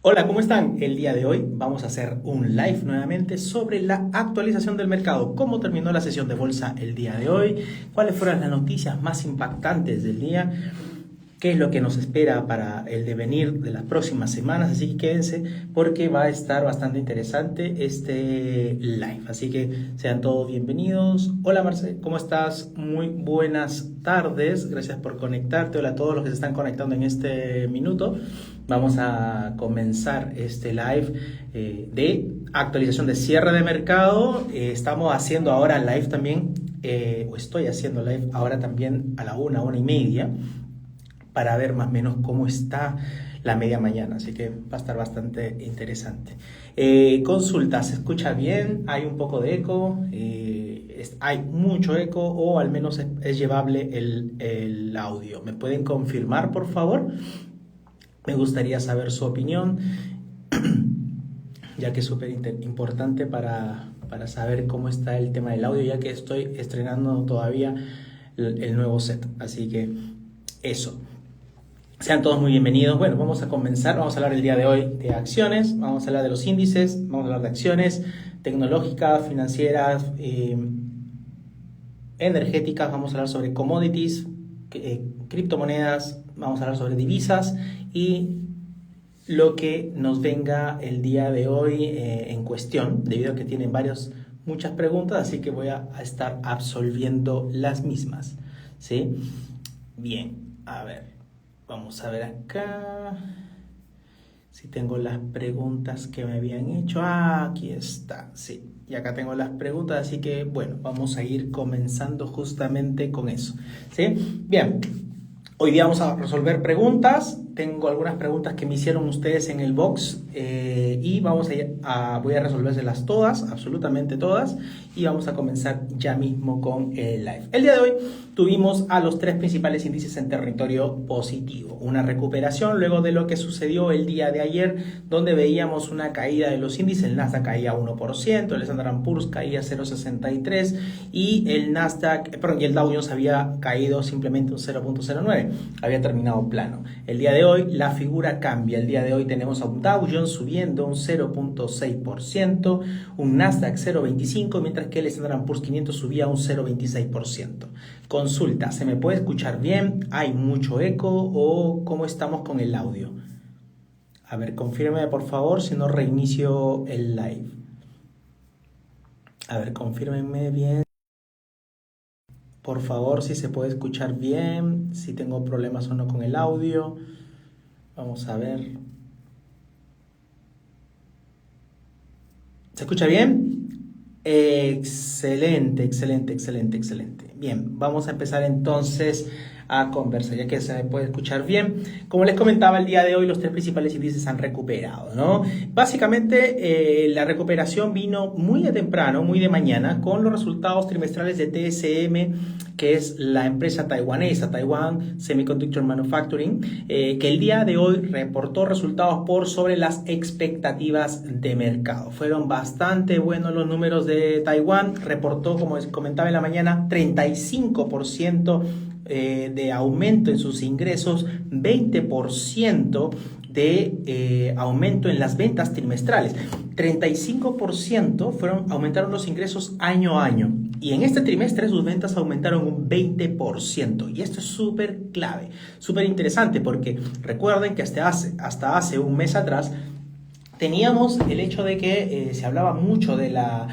Hola, ¿cómo están? El día de hoy vamos a hacer un live nuevamente sobre la actualización del mercado. ¿Cómo terminó la sesión de bolsa el día de hoy? ¿Cuáles fueron las noticias más impactantes del día? ¿Qué es lo que nos espera para el devenir de las próximas semanas? Así que quédense porque va a estar bastante interesante este live. Así que sean todos bienvenidos. Hola Marce, ¿cómo estás? Muy buenas tardes. Gracias por conectarte. Hola a todos los que se están conectando en este minuto. Vamos a comenzar este live de actualización de cierre de mercado. Estamos haciendo ahora live también, o estoy haciendo live ahora también a la 1:30, para ver más o menos cómo está la media mañana, así que va a estar bastante interesante. Consulta, ¿se escucha bien? ¿Hay un poco de eco? ¿Hay mucho eco o al menos es llevable el audio? ¿Me pueden confirmar, por favor? Me gustaría saber su opinión, ya que es súper importante para saber cómo está el tema del audio, ya que estoy estrenando todavía el nuevo set. Así que eso. Sean todos muy bienvenidos. Bueno, vamos a comenzar. Vamos a hablar el día de hoy de acciones, vamos a hablar de los índices, vamos a hablar de acciones tecnológicas, financieras, energéticas, vamos a hablar sobre commodities, criptomonedas, vamos a hablar sobre divisas y lo que nos venga el día de hoy en cuestión, debido a que tienen muchas preguntas, así que voy a estar absolviendo las mismas, ¿sí? Bien, a ver. Vamos a ver acá si tengo las preguntas que me habían hecho. Aquí está, sí. Y acá tengo las preguntas, así que bueno, vamos a ir comenzando justamente con eso, ¿sí? Bien, hoy día vamos a resolver preguntas. Tengo algunas preguntas que me hicieron ustedes en el box y voy a resolvérselas todas, absolutamente todas, y vamos a comenzar ya mismo con el live. El día de hoy tuvimos a los tres principales índices en territorio positivo. Una recuperación luego de lo que sucedió el día de ayer, donde veíamos una caída de los índices. El Nasdaq caía 1%, el Standard & Poor's caía 0,63 y el Dow Jones había caído simplemente un 0,09. Había terminado plano. El día de hoy la figura cambia. El día de hoy tenemos a un Dow Jones subiendo un 0,6%, un Nasdaq 0,25%, mientras que el Standard & Poor's 500 subía un 0,26%. Consulta, ¿se me puede escuchar bien? ¿Hay mucho eco o cómo estamos con el audio? A ver, confírmeme por favor, si no reinicio el live. A ver, confírmenme bien. Por favor, si se puede escuchar bien, si tengo problemas o no con el audio. Vamos a ver. ¿Se escucha bien? Excelente, excelente, excelente, excelente. Bien, vamos a empezar entonces a conversar, ya que se me puede escuchar bien. Como les comentaba, el día de hoy los tres principales índices han recuperado, ¿no? Básicamente, la recuperación vino muy de temprano, muy de mañana, con los resultados trimestrales de TSM, que es la empresa taiwanesa, Taiwan Semiconductor Manufacturing, que el día de hoy reportó resultados por sobre las expectativas de mercado. Fueron bastante buenos los números de Taiwán. Reportó, como les comentaba en la mañana, 35% de aumento en sus ingresos, 20% de aumento en las ventas trimestrales, 35% aumentaron los ingresos año a año, y en este trimestre sus ventas aumentaron un 20%, y esto es súper clave, súper interesante, porque recuerden que hasta hace un mes atrás teníamos el hecho de que se hablaba mucho de la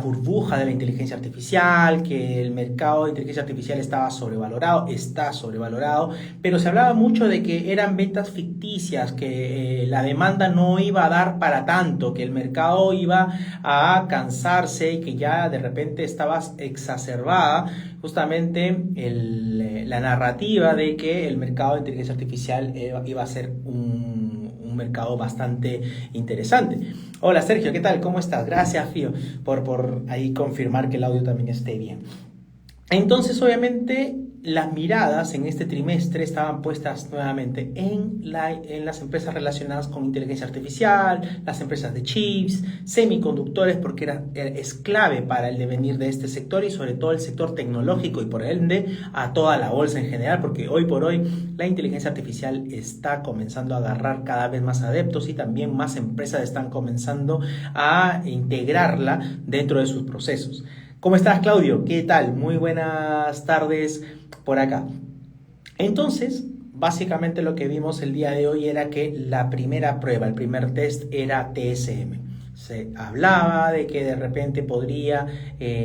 burbuja de la inteligencia artificial, que el mercado de inteligencia artificial está sobrevalorado, pero se hablaba mucho de que eran ventas ficticias, que la demanda no iba a dar para tanto, que el mercado iba a cansarse y que ya de repente estaba exacerbada justamente la narrativa de que el mercado de inteligencia artificial iba a ser un mercado bastante interesante. Hola Sergio, ¿qué tal? ¿Cómo estás? Gracias, Fío, por ahí confirmar que el audio también esté bien. Entonces, obviamente, las miradas en este trimestre estaban puestas nuevamente en las empresas relacionadas con inteligencia artificial, las empresas de chips, semiconductores, porque es clave para el devenir de este sector y sobre todo el sector tecnológico y por ende a toda la bolsa en general, porque hoy por hoy la inteligencia artificial está comenzando a agarrar cada vez más adeptos y también más empresas están comenzando a integrarla dentro de sus procesos. ¿Cómo estás, Claudio? ¿Qué tal? Muy buenas tardes por acá. Entonces, básicamente lo que vimos el día de hoy era que la primera prueba, el primer test era TSM. Se hablaba de que de repente podría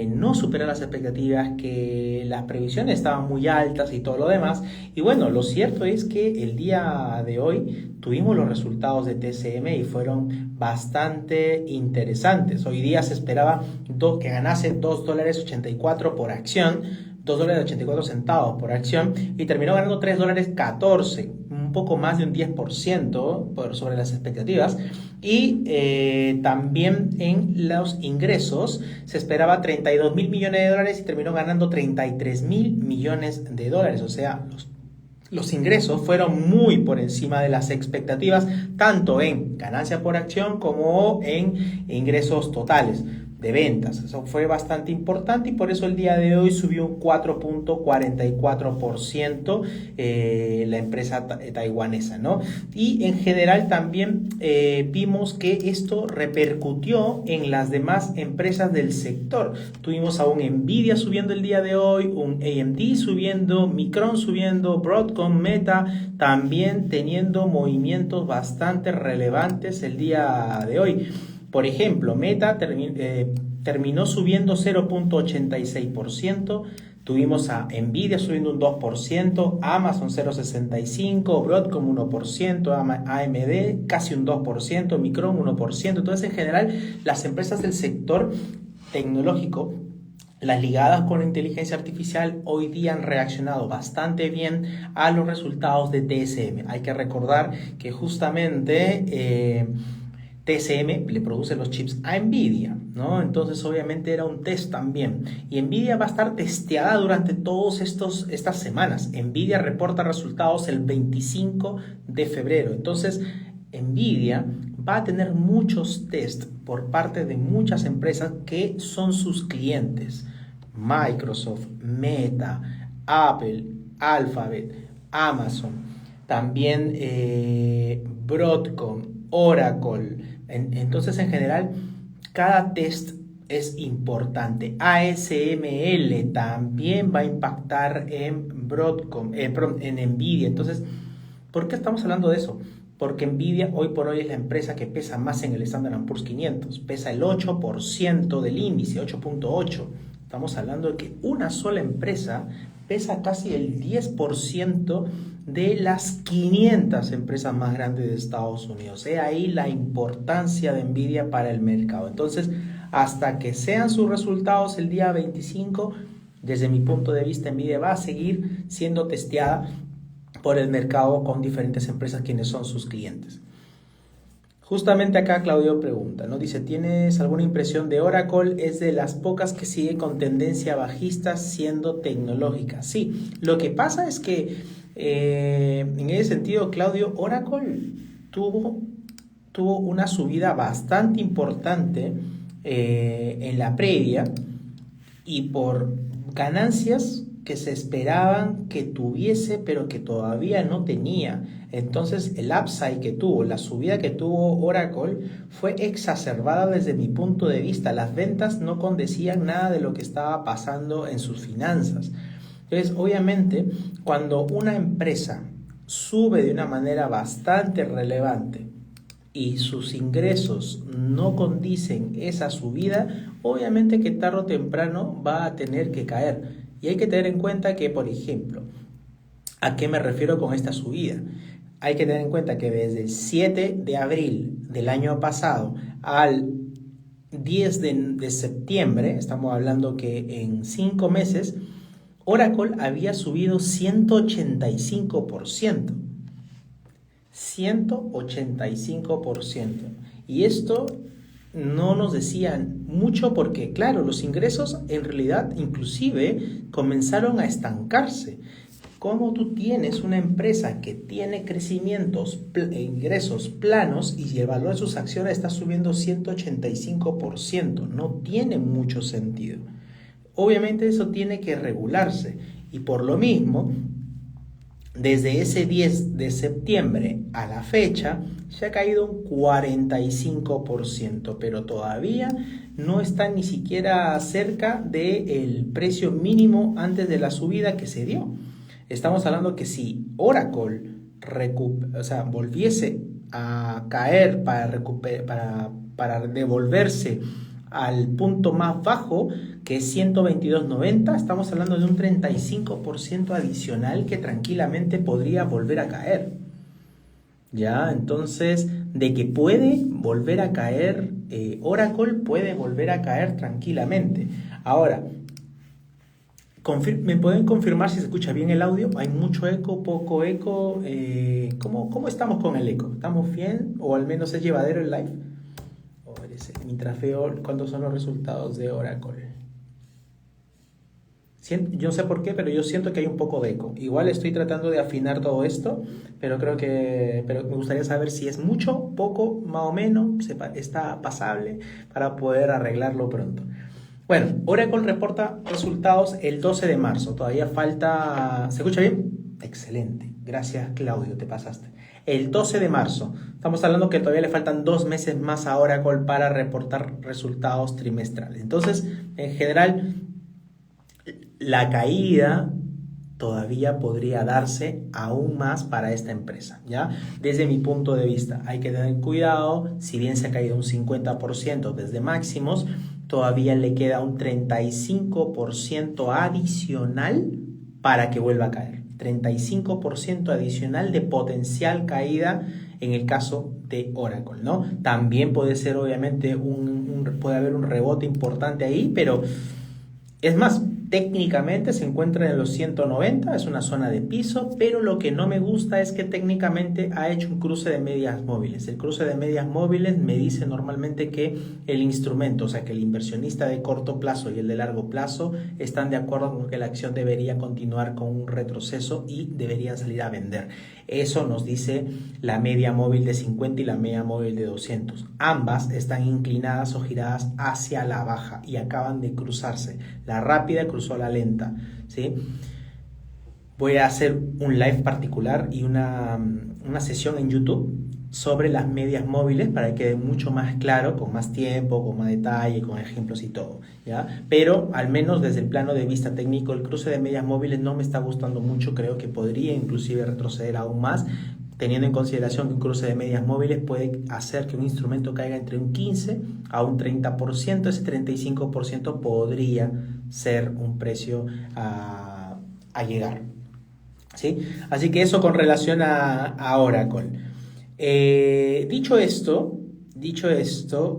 no superar las expectativas, que las previsiones estaban muy altas y todo lo demás. Y bueno, lo cierto es que el día de hoy tuvimos los resultados de TSM y fueron bastante interesantes. Hoy día se esperaba que ganase $2.84 por acción, $2.84 por acción, y terminó ganando $3.14, un poco más de un 10% sobre las expectativas. Y también en los ingresos se esperaba 32 mil millones de dólares y terminó ganando 33 mil millones de dólares. O sea, los ingresos fueron muy por encima de las expectativas, tanto en ganancia por acción como en ingresos totales de ventas. Eso fue bastante importante y por eso el día de hoy subió un 4.44% la empresa taiwanesa, ¿no? Y en general también vimos que esto repercutió en las demás empresas del sector. Tuvimos a un Nvidia subiendo el día de hoy, un AMD subiendo, Micron subiendo, Broadcom, Meta también teniendo movimientos bastante relevantes el día de hoy. Por ejemplo, Meta terminó subiendo 0.86%, tuvimos a Nvidia subiendo un 2%, Amazon 0.65%, Broadcom 1%, AMD casi un 2%, Micron 1%. Entonces, en general, las empresas del sector tecnológico, las ligadas con la inteligencia artificial, hoy día han reaccionado bastante bien a los resultados de TSM. Hay que recordar que justamente TSM le produce los chips a Nvidia, ¿no? Entonces obviamente era un test también. Y Nvidia va a estar testeada durante todas estas semanas. Nvidia reporta resultados el 25 de febrero. Entonces Nvidia va a tener muchos tests por parte de muchas empresas que son sus clientes. Microsoft, Meta, Apple, Alphabet, Amazon, también Broadcom, Oracle. Entonces, en general, cada test es importante. ASML también va a impactar en Broadcom, en Nvidia. Entonces, ¿por qué estamos hablando de eso? Porque Nvidia hoy por hoy es la empresa que pesa más en el Standard & Poor's 500. Pesa el 8% del índice, 8.8%. Estamos hablando de que una sola empresa pesa casi el 10% de las 500 empresas más grandes de Estados Unidos. He ahí la importancia de Nvidia para el mercado. Entonces, hasta que sean sus resultados el día 25, desde mi punto de vista, Nvidia va a seguir siendo testeada por el mercado con diferentes empresas quienes son sus clientes. Justamente acá Claudio pregunta, ¿no? Dice, ¿tienes alguna impresión de Oracle? Es de las pocas que sigue con tendencia bajista siendo tecnológica. Sí, lo que pasa es que en ese sentido, Claudio, Oracle tuvo una subida bastante importante en la previa y por ganancias que se esperaban que tuviese, pero que todavía no tenía. Entonces, el upside que tuvo, la subida que tuvo Oracle, fue exacerbada desde mi punto de vista. Las ventas no condecían nada de lo que estaba pasando en sus finanzas. Entonces, obviamente, cuando una empresa sube de una manera bastante relevante y sus ingresos no condicen esa subida, obviamente que tarde o temprano va a tener que caer. Y hay que tener en cuenta que, por ejemplo, ¿a qué me refiero con esta subida? Hay que tener en cuenta que desde el 7 de abril del año pasado al 10 de septiembre, estamos hablando que en 5 meses, Oracle había subido 185%. 185%. Y esto no nos decían mucho porque, claro, los ingresos en realidad inclusive comenzaron a estancarse. Como tú tienes una empresa que tiene crecimientos, ingresos planos y el valor de sus acciones está subiendo 185%, no tiene mucho sentido. Obviamente eso tiene que regularse y por lo mismo, desde ese 10 de septiembre a la fecha, se ha caído un 45%, pero todavía no está ni siquiera cerca del precio mínimo antes de la subida que se dio. Estamos hablando que si Oracle volviese a caer para devolverse al punto más bajo, que es 122.90, estamos hablando de un 35% adicional que tranquilamente podría volver a caer. ¿Ya? Entonces, de que puede volver a caer, Oracle puede volver a caer tranquilamente. Ahora, ¿me pueden confirmar si se escucha bien el audio? ¿Hay mucho eco, poco eco? ¿Cómo estamos con el eco? ¿Estamos bien? ¿O al menos es llevadero el live? Mientras veo cuántos son los resultados de Oracle. Yo no sé por qué, pero yo siento que hay un poco de eco. Igual estoy tratando de afinar todo esto, pero pero me gustaría saber si es mucho, poco, más o menos, está pasable para poder arreglarlo pronto. Bueno, Oracle reporta resultados el 12 de marzo. Todavía falta... ¿Se escucha bien? Excelente. Gracias, Claudio, te pasaste. El 12 de marzo. Estamos hablando que todavía le faltan 2 meses más a Oracle para reportar resultados trimestrales. Entonces, en general, la caída todavía podría darse aún más para esta empresa, ¿ya? Desde mi punto de vista, hay que tener cuidado. Si bien se ha caído un 50% desde máximos, todavía le queda un 35% adicional para que vuelva a caer. 35% adicional de potencial caída en el caso de Oracle, ¿no? También puede ser, obviamente, puede haber un rebote importante ahí, pero es más, técnicamente se encuentra en los 190, es una zona de piso, pero lo que no me gusta es que técnicamente ha hecho un cruce de medias móviles. El cruce de medias móviles me dice normalmente que el instrumento, o sea que el inversionista de corto plazo y el de largo plazo están de acuerdo con que la acción debería continuar con un retroceso y deberían salir a vender. Eso nos dice la media móvil de 50 y la media móvil de 200. Ambas están inclinadas o giradas hacia la baja y acaban de cruzarse. La rápida cruzó a la lenta, ¿sí? Voy a hacer un live particular y una sesión en YouTube sobre las medias móviles para que quede mucho más claro, con más tiempo, con más detalle, con ejemplos y todo, ¿ya? Pero al menos desde el plano de vista técnico, el cruce de medias móviles no me está gustando mucho. Creo que podría inclusive retroceder aún más, teniendo en consideración que un cruce de medias móviles puede hacer que un instrumento caiga entre un 15 a un 30%. Ese 35% podría ser un precio a llegar, ¿sí? Así que eso con relación a Oracle. Dicho esto,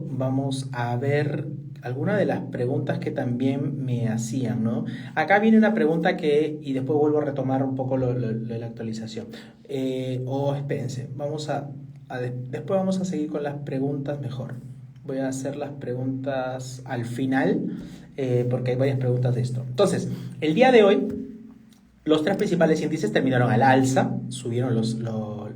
vamos a ver algunas de las preguntas que también me hacían, ¿no? Acá viene una pregunta y después vuelvo a retomar un poco lo de la actualización. Espérense, después vamos a seguir con las preguntas mejor. Voy a hacer las preguntas al final, porque hay varias preguntas de esto. Entonces, el día de hoy, los 3 principales índices terminaron al alza, subieron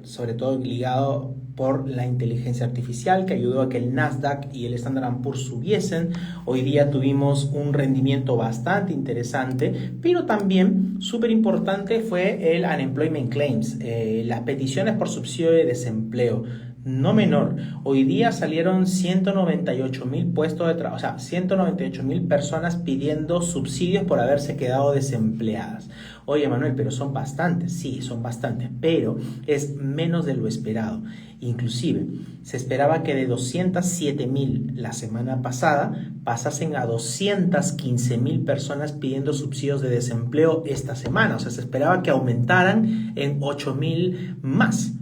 sobre todo ligado por la inteligencia artificial, que ayudó a que el Nasdaq y el Standard & Poor's subiesen. Hoy día tuvimos un rendimiento bastante interesante, pero también súper importante fue el Unemployment Claims, las peticiones por subsidio de desempleo. No menor, hoy día salieron 198.000 puestos de trabajo, o sea, 198.000 personas pidiendo subsidios por haberse quedado desempleadas. Oye, Manuel, pero son bastantes, sí, son bastantes, pero es menos de lo esperado. Inclusive, se esperaba que de 207.000 la semana pasada pasasen a 215.000 personas pidiendo subsidios de desempleo esta semana. O sea, se esperaba que aumentaran en 8.000 más.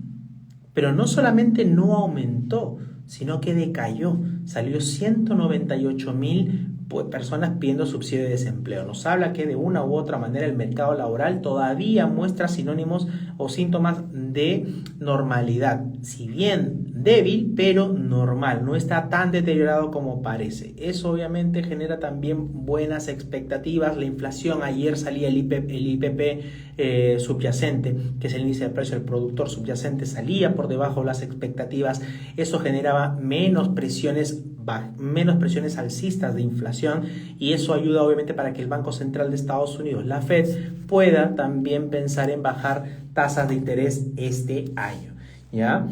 Pero no solamente no aumentó, sino que decayó. Salió 198.000 personas pidiendo subsidio de desempleo. Nos habla que de una u otra manera el mercado laboral todavía muestra sinónimos o síntomas de normalidad. Si bien débil, pero normal. No está tan deteriorado como parece. Eso obviamente genera también buenas expectativas. La inflación, ayer salía el IPP subyacente, que es el índice de precio del productor subyacente, salía por debajo de las expectativas. Eso generaba menos presiones alcistas de inflación, y eso ayuda obviamente para que el Banco Central de Estados Unidos, la Fed, pueda también pensar en bajar tasas de interés este año, ¿ya?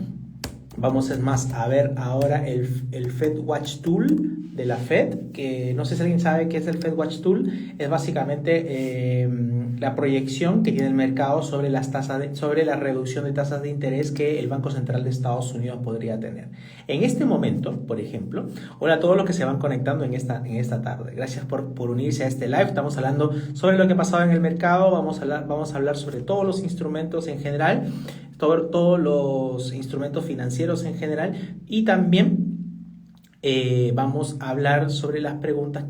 Vamos a ver ahora el Fed Watch Tool de la Fed, que no sé si alguien sabe qué es el Fed Watch Tool. Es básicamente la proyección que tiene el mercado sobre sobre la reducción de tasas de interés que el Banco Central de Estados Unidos podría tener. En este momento, por ejemplo, hola a todos los que se van conectando en esta tarde. Gracias por unirse a este live. Estamos hablando sobre lo que ha pasado en el mercado. Vamos a hablar sobre todos los instrumentos en general, todos los instrumentos financieros en general, y también vamos a hablar sobre las preguntas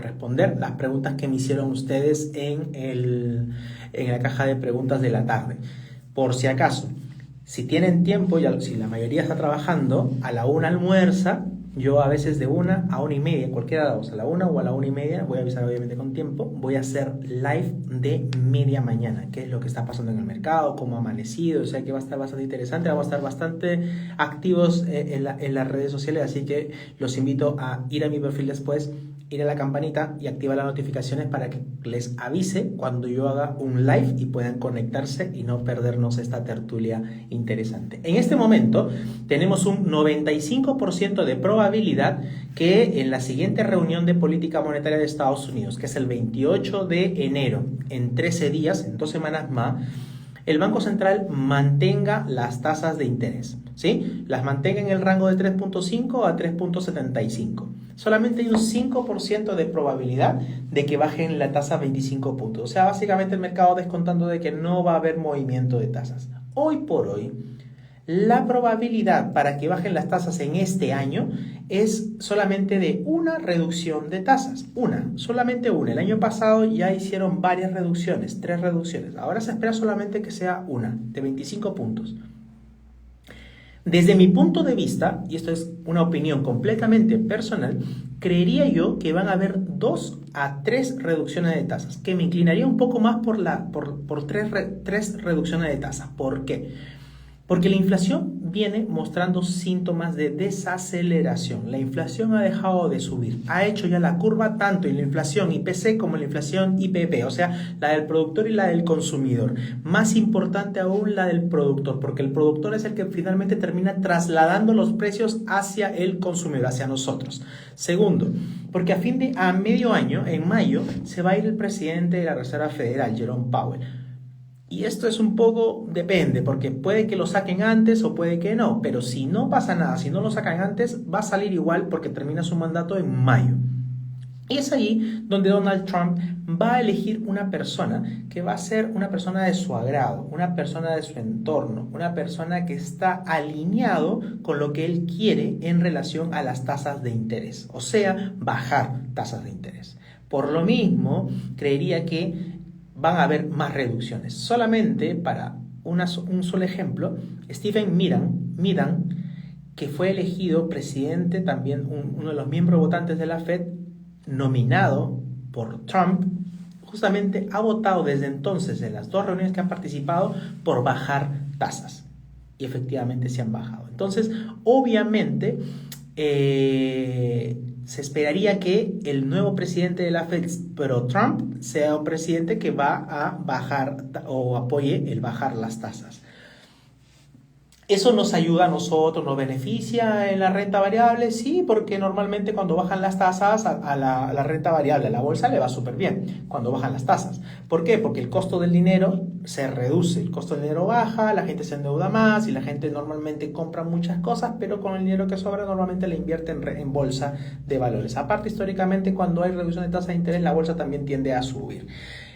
responder las preguntas que me hicieron ustedes en la caja de preguntas de la tarde. Por si acaso, si tienen tiempo, si la mayoría está trabajando, a la 1 almuerza. Yo a veces de 1 a 1 y media, cualquiera de las dos, a la 1 o a la 1 y media, voy a avisar obviamente con tiempo, voy a hacer live de media mañana, qué es lo que está pasando en el mercado, cómo ha amanecido. O sea que va a estar bastante interesante, vamos a estar bastante activos en las redes sociales, así que los invito a ir a mi perfil después, ir a la campanita y activar las notificaciones para que les avise cuando yo haga un live y puedan conectarse y no perdernos esta tertulia interesante. En este momento tenemos un 95% de probabilidad que en la siguiente reunión de política monetaria de Estados Unidos, que es el 28 de enero, en 13 días, en 2 semanas más, el Banco Central mantenga las tasas de interés, ¿sí? Las mantenga en el rango de 3.5 a 3.75. Solamente hay un 5% de probabilidad de que bajen la tasa 25 puntos. O sea, básicamente el mercado descontando de que no va a haber movimiento de tasas. Hoy por hoy, la probabilidad para que bajen las tasas en este año es solamente de una reducción de tasas. Solamente una. El año pasado ya hicieron varias reducciones, 3 reducciones. Ahora se espera solamente que sea una, de 25 puntos. Desde mi punto de vista, y esto es una opinión completamente personal, creería yo que van a haber 2 a 3 reducciones de tasas, que me inclinaría un poco más por 3 reducciones de tasas. ¿Por qué? Porque la inflación viene mostrando síntomas de desaceleración. La inflación ha dejado de subir. Ha hecho ya la curva tanto en la inflación IPC como en la inflación IPP, o sea, la del productor y la del consumidor. Más importante aún la del productor, porque el productor es el que finalmente termina trasladando los precios hacia el consumidor, hacia nosotros. Segundo, porque a medio año, en mayo, se va a ir el presidente de la Reserva Federal, Jerome Powell. Y esto es un poco, depende, porque puede que lo saquen antes o puede que no, pero si no pasa nada, si no lo sacan antes, va a salir igual porque termina su mandato en mayo. Y es ahí donde Donald Trump va a elegir una persona que va a ser una persona de su agrado, una persona de su entorno, una persona que está alineado con lo que él quiere en relación a las tasas de interés, o sea, bajar tasas de interés. Por lo mismo, creería que van a haber más reducciones. Solamente para un solo ejemplo, Stephen Midan, que fue elegido presidente, también uno de los miembros votantes de la Fed, nominado por Trump, justamente ha votado desde entonces en las 2 reuniones que han participado por bajar tasas. Y efectivamente se han bajado. Entonces, obviamente, se esperaría que el nuevo presidente de la Fed, pero Trump, sea un presidente que va a bajar o apoye el bajar las tasas. ¿Eso nos ayuda a nosotros, nos beneficia en la renta variable? Sí, porque normalmente cuando bajan las tasas a la renta variable, a la bolsa le va súper bien cuando bajan las tasas. ¿Por qué? Porque el costo del dinero se reduce, el costo del dinero baja, la gente se endeuda más y la gente normalmente compra muchas cosas, pero con el dinero que sobra normalmente le invierte en bolsa de valores. Aparte, históricamente, cuando hay reducción de tasa de interés, la bolsa también tiende a subir.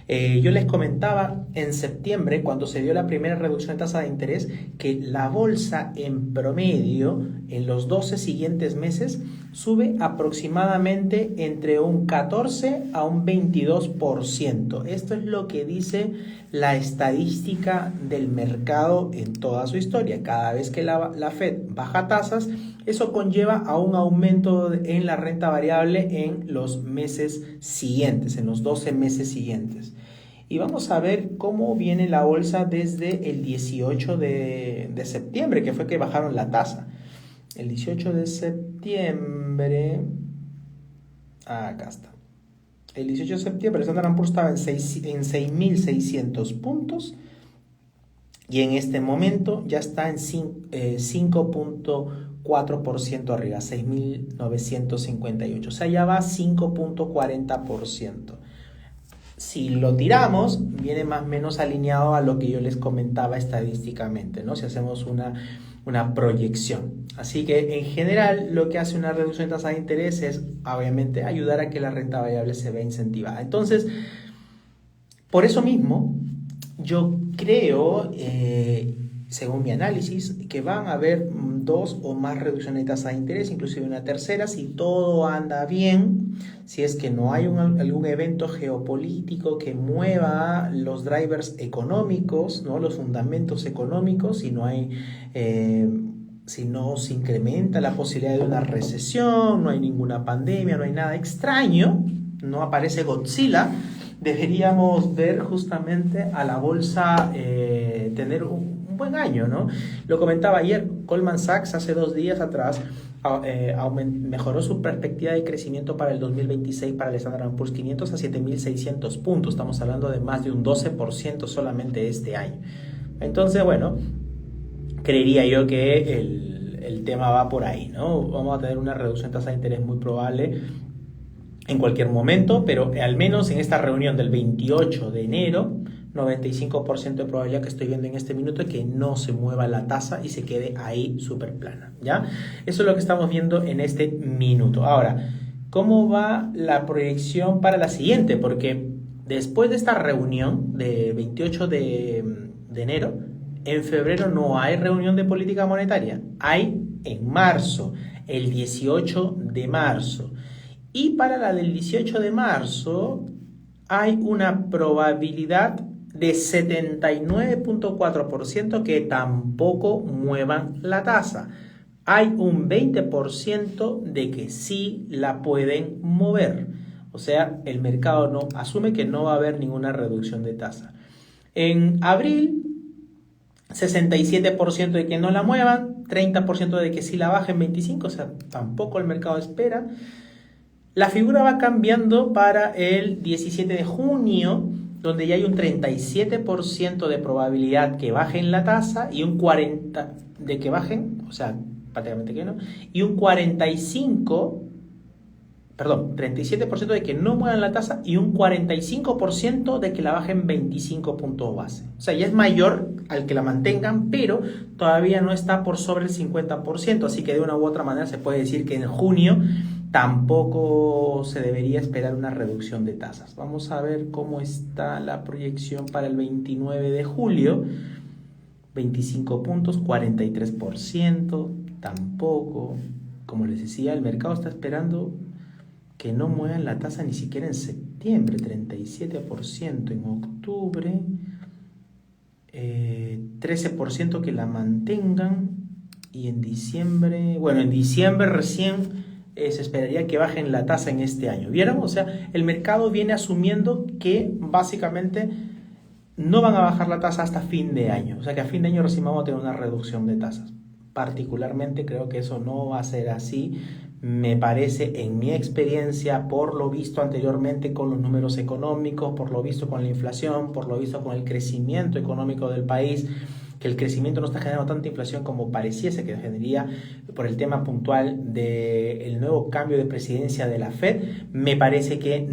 Yo les comentaba en septiembre, cuando se dio la primera reducción de tasa de interés, que la bolsa en promedio en los 12 siguientes meses sube aproximadamente entre un 14 a un 22%. Esto es lo que dice la estadística del mercado en toda su historia. Cada vez que la Fed baja tasas, eso conlleva a un aumento en la renta variable en los meses siguientes, en los 12 meses siguientes. Y vamos a ver cómo viene la bolsa desde el 18 de septiembre, que fue que bajaron la tasa. El 18 de septiembre, acá está. El 18 de septiembre el Standard & Poor's estaba en 6.600 puntos y en este momento ya está en 5.4% arriba, 6.958. O sea, ya va 5.40%. Si lo tiramos, viene más o menos alineado a lo que yo les comentaba estadísticamente, ¿no? Si hacemos una proyección. Así que en general lo que hace una reducción de tasa de interés es obviamente ayudar a que la renta variable se vea incentivada. Entonces, por eso mismo, yo creo, según mi análisis, que van a haber 2 o más reducciones de tasa de interés, inclusive una tercera, si todo anda bien, si es que no hay algún evento geopolítico que mueva los drivers económicos, ¿no? Los fundamentos económicos, si no se incrementa la posibilidad de una recesión, no hay ninguna pandemia, no hay nada extraño, no aparece Godzilla, deberíamos ver justamente a la bolsa tener un buen año, ¿no? Lo comentaba ayer, Goldman Sachs hace 2 días atrás mejoró su perspectiva de crecimiento para el 2026 para el Standard & Poor's 500 a 7.600 puntos. Estamos hablando de más de un 12% solamente este año. Entonces, bueno, creería yo que el tema va por ahí, ¿no? Vamos a tener una reducción de tasa de interés muy probable en cualquier momento, pero al menos en esta reunión del 28 de enero, 95% de probabilidad que estoy viendo en este minuto es que no se mueva la tasa y se quede ahí súper plana, ¿ya? Eso es lo que estamos viendo en este minuto. Ahora, ¿cómo va la proyección para la siguiente? Porque después de esta reunión de 28 de enero, en febrero no hay reunión de política monetaria, hay en marzo, el 18 de marzo. Y para la del 18 de marzo hay una probabilidad de 79.4% que tampoco muevan la tasa. Hay un 20% de que sí la pueden mover. O sea, el mercado no asume que no va a haber ninguna reducción de tasa. En abril, 67% de que no la muevan, 30% de que sí la bajen, 25%, o sea, tampoco el mercado espera. La figura va cambiando para el 17 de junio, donde ya hay un 37% de probabilidad que bajen la tasa y un 40% de que bajen, o sea, prácticamente que no, y un 37% de que no muevan la tasa y un 45% de que la bajen 25 puntos base. O sea, ya es mayor al que la mantengan, pero todavía no está por sobre el 50%, así que de una u otra manera se puede decir que en junio tampoco se debería esperar una reducción de tasas. Vamos a ver cómo está la proyección para el 29 de julio. 25 puntos, 43%, tampoco. Como les decía, el mercado está esperando que no muevan la tasa ni siquiera en septiembre, 37% en octubre, 13% que la mantengan, y en diciembre recién se esperaría que bajen la tasa en este año. ¿Vieron? O sea, el mercado viene asumiendo que básicamente no van a bajar la tasa hasta fin de año. O sea, que a fin de año recién vamos a tener una reducción de tasas. Particularmente creo que eso no va a ser así. Me parece, en mi experiencia, por lo visto anteriormente con los números económicos, por lo visto con la inflación, por lo visto con el crecimiento económico del país, que el crecimiento no está generando tanta inflación como pareciese que generaría por el tema puntual del nuevo cambio de presidencia de la Fed. Me parece que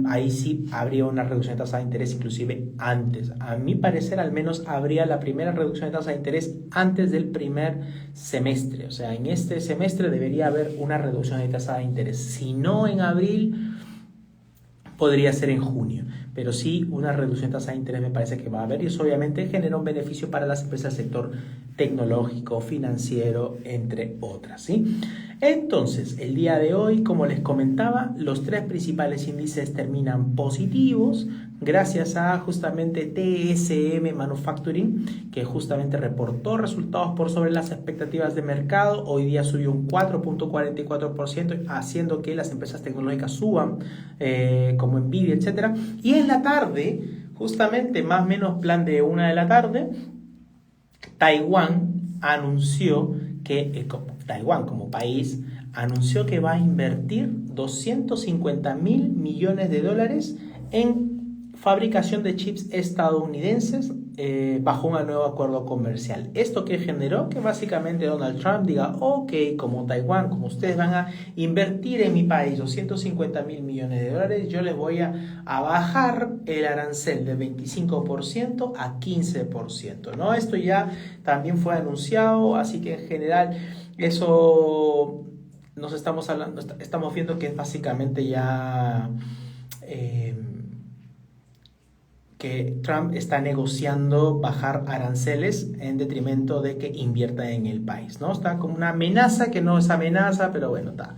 ahí sí habría una reducción de tasa de interés inclusive antes. A mi parecer, al menos habría la primera reducción de tasa de interés antes del primer semestre. O sea, en este semestre debería haber una reducción de tasa de interés. Si no en abril, podría ser en junio. pero sí una reducción de tasa de interés me parece que va a haber, y eso obviamente genera un beneficio para las empresas del sector tecnológico, financiero, entre otras, ¿sí? Entonces, el día de hoy, como les comentaba, los tres principales índices terminan positivos gracias a justamente TSM Manufacturing, que justamente reportó resultados por sobre las expectativas de mercado. Hoy día subió un 4.44%, haciendo que las empresas tecnológicas suban, como Nvidia, etc. Y en la tarde, justamente más o menos plan de 1 de la tarde, Taiwán anunció que, Taiwán como país, anunció que va a invertir 250.000 millones de dólares en fabricación de chips estadounidenses bajo un nuevo acuerdo comercial. ¿Esto que generó? Que básicamente Donald Trump diga, ok, como Taiwán, como ustedes van a invertir en mi país 250.000 millones de dólares, yo les voy a bajar el arancel de 25% a 15%, ¿no? Esto ya también fue anunciado, así que en general eso nos estamos viendo que es básicamente ya... que Trump está negociando bajar aranceles en detrimento de que invierta en el país, ¿no? Está como una amenaza que no es amenaza, pero bueno, está.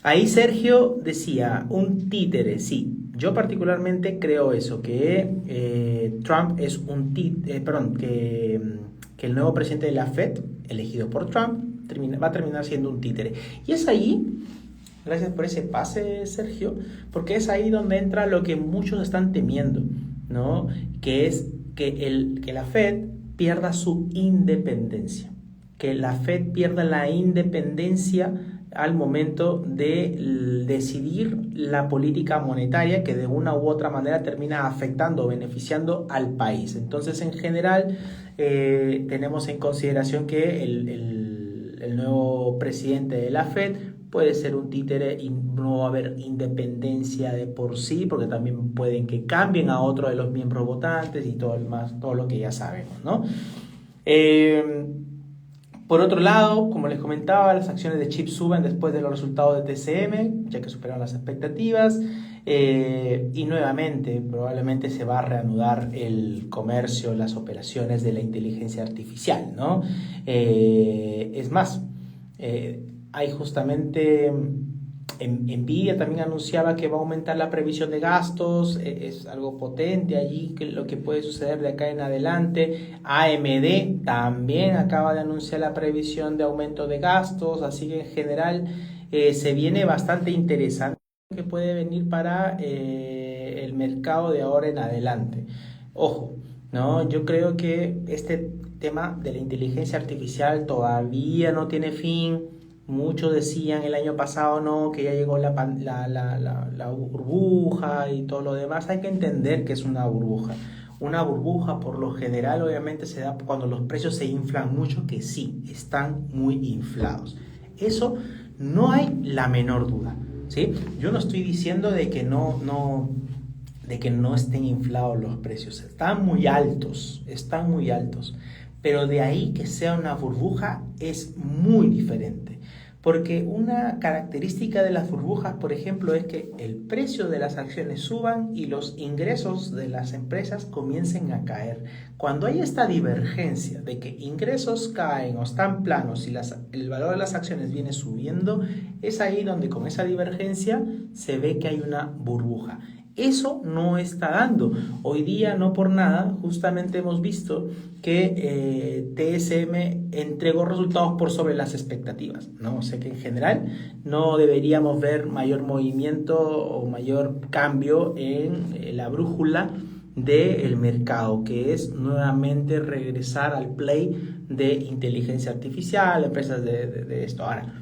Ahí Sergio decía, un títere, sí. Yo particularmente creo eso, que Trump es un títere, que el nuevo presidente de la Fed, elegido por Trump, va a terminar siendo un títere. Y es ahí, gracias por ese pase, Sergio, porque es ahí donde entra lo que muchos están temiendo, ¿no? Que es que la Fed pierda su independencia, que la Fed pierda la independencia al momento de decidir la política monetaria, que de una u otra manera termina afectando o beneficiando al país. Entonces, en general, tenemos en consideración que el nuevo presidente de la Fed puede ser un títere y no va a haber independencia de por sí, porque también pueden que cambien a otro de los miembros votantes y todo lo que ya sabemos, ¿no? Por otro lado, como les comentaba, las acciones de chips suben después de los resultados de TSM, ya que superaron las expectativas, y nuevamente probablemente se va a reanudar el comercio, las operaciones de la inteligencia artificial, ¿no? Es más, hay justamente... Nvidia también anunciaba que va a aumentar la previsión de gastos, es algo potente allí que lo que puede suceder de acá en adelante. AMD también acaba de anunciar la previsión de aumento de gastos, así que en general se viene bastante interesante que puede venir para el mercado de ahora en adelante. Ojo, ¿no? Yo creo que este tema de la inteligencia artificial todavía no tiene fin. Muchos decían el año pasado, no, que ya llegó la burbuja y todo lo demás. Hay que entender que es una burbuja. Una burbuja por lo general obviamente se da cuando los precios se inflan mucho, que sí, están muy inflados. Eso no hay la menor duda, ¿sí? Yo no estoy diciendo de que no estén inflados los precios. Están muy altos. Pero de ahí que sea una burbuja es muy diferente. Porque una característica de las burbujas, por ejemplo, es que el precio de las acciones suban y los ingresos de las empresas comiencen a caer. Cuando hay esta divergencia de que ingresos caen o están planos y el valor de las acciones viene subiendo, es ahí donde con esa divergencia se ve que hay una burbuja. Eso no está dando. Hoy día, no por nada, justamente hemos visto que TSM entregó resultados por sobre las expectativas, ¿no? O sea que en general no deberíamos ver mayor movimiento o mayor cambio en la brújula del mercado, que es nuevamente regresar al play de inteligencia artificial, empresas de esto. Ahora,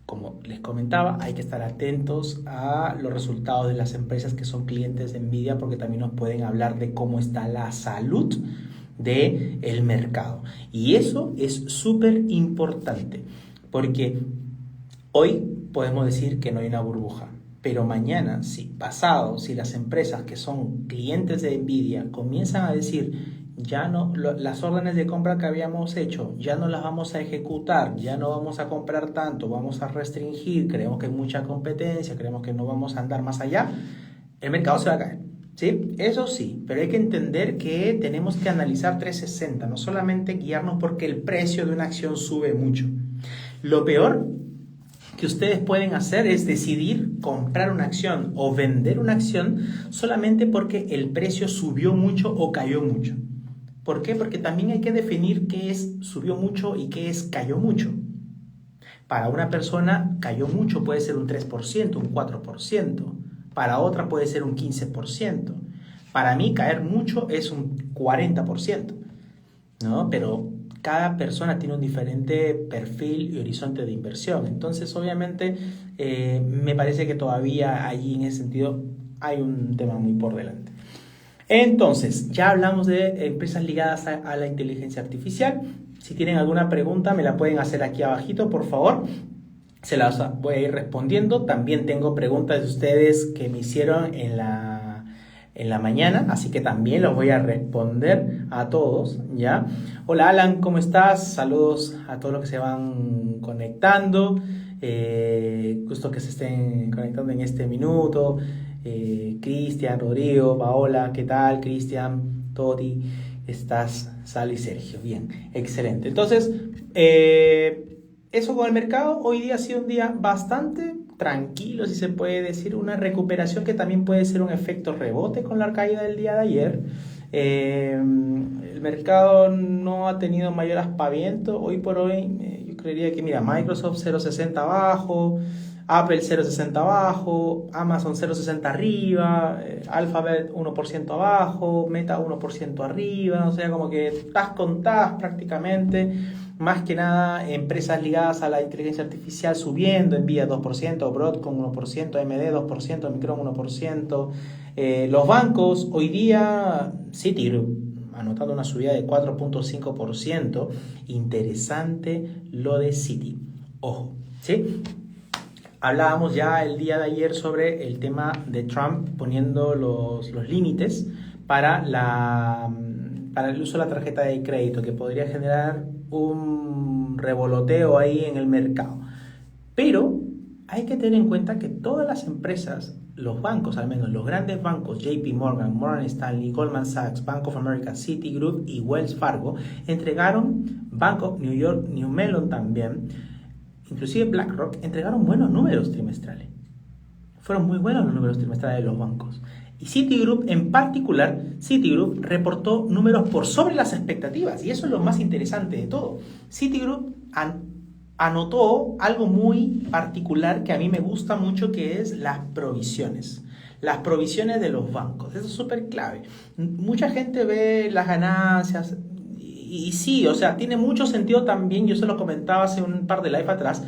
como les comentaba, hay que estar atentos a los resultados de las empresas que son clientes de Nvidia, porque también nos pueden hablar de cómo está la salud del mercado. Y eso es súper importante, porque hoy podemos decir que no hay una burbuja, pero mañana, pasado, si las empresas que son clientes de Nvidia comienzan a decir, ya no, las órdenes de compra que habíamos hecho, ya no las vamos a ejecutar, ya no vamos a comprar tanto, vamos a restringir, creemos que hay mucha competencia, creemos que no vamos a andar más allá, el mercado se va a caer. ¿sí? Eso sí, pero hay que entender que tenemos que analizar 360, no solamente guiarnos porque el precio de una acción sube mucho. Lo peor que ustedes pueden hacer es decidir comprar una acción o vender una acción solamente porque el precio subió mucho o cayó mucho. ¿Por qué? Porque también hay que definir qué es subió mucho y qué es cayó mucho. Para una persona cayó mucho puede ser un 3%, un 4%. Para otra puede ser un 15%. Para mí caer mucho es un 40%, ¿no? Pero cada persona tiene un diferente perfil y horizonte de inversión. Entonces, obviamente, me parece que todavía allí en ese sentido hay un tema muy por delante. Entonces, ya hablamos de empresas ligadas a la inteligencia artificial. Si tienen alguna pregunta, me la pueden hacer aquí abajito, por favor. Se las voy a ir respondiendo. También tengo preguntas de ustedes que me hicieron en la mañana, así que también los voy a responder a todos, ¿ya? Hola Alan, ¿cómo estás? Saludos a todos los que se van conectando. Gusto que se estén conectando en este minuto. Cristian, Rodrigo, Paola, ¿qué tal? Cristian, Toti, estás, Sal y Sergio. Bien, excelente. Entonces, eso con el mercado. Hoy día ha sido un día bastante tranquilo, si se puede decir, una recuperación que también puede ser un efecto rebote con la caída del día de ayer. El mercado no ha tenido mayor aspaviento. Hoy por hoy, yo creería que, mira, Microsoft 0.60 abajo, Apple 0.60 abajo, Amazon 0.60 arriba, Alphabet 1% abajo, Meta 1% arriba, o sea, como que tas con tas prácticamente. Más que nada, empresas ligadas a la inteligencia artificial subiendo, Nvidia 2%, Broadcom 1%, AMD 2%, Micron 1%. Los bancos, hoy día, Citigroup, anotando una subida de 4.5%. Interesante lo de Citi. Ojo, ¿sí? Hablábamos ya el día de ayer sobre el tema de Trump poniendo los límites para el uso de la tarjeta de crédito, que podría generar un revoloteo ahí en el mercado. Pero hay que tener en cuenta que todas las empresas, los bancos, al menos los grandes bancos, JP Morgan, Morgan Stanley, Goldman Sachs, Bank of America, Citigroup y Wells Fargo, entregaron, Bank of New York, New Mellon también, inclusive BlackRock, entregaron buenos números trimestrales. Fueron muy buenos los números trimestrales de los bancos. Y Citigroup en particular, Citigroup reportó números por sobre las expectativas. Y eso es lo más interesante de todo. Citigroup anotó algo muy particular que a mí me gusta mucho, que es las provisiones. Las provisiones de los bancos. Eso es súper clave. Mucha gente ve las ganancias. Y sí, o sea, tiene mucho sentido también, yo se lo comentaba hace un par de live atrás,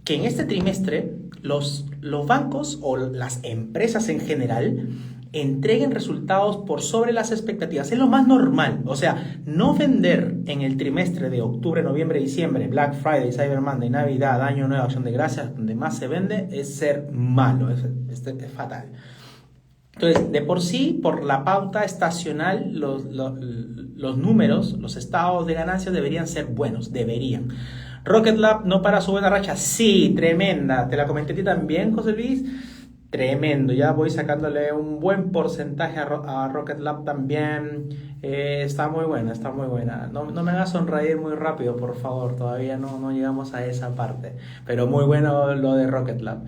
que en este trimestre los bancos o las empresas en general entreguen resultados por sobre las expectativas. Es lo más normal. O sea, no vender en el trimestre de octubre, noviembre, diciembre, Black Friday, Cyber Monday, Navidad, Año Nuevo, Acción de Gracias, donde más se vende, es ser malo, es fatal. Entonces, de por sí, por la pauta estacional, los números, los estados de ganancias deberían ser buenos, deberían. Rocket Lab no para su buena racha. Sí, tremenda. Te la comenté a ti también, José Luis. Tremendo. Ya voy sacándole un buen porcentaje a Rocket Lab también. Está muy buena, está muy buena. No me hagas sonreír muy rápido, por favor. Todavía no llegamos a esa parte. Pero muy bueno lo de Rocket Lab.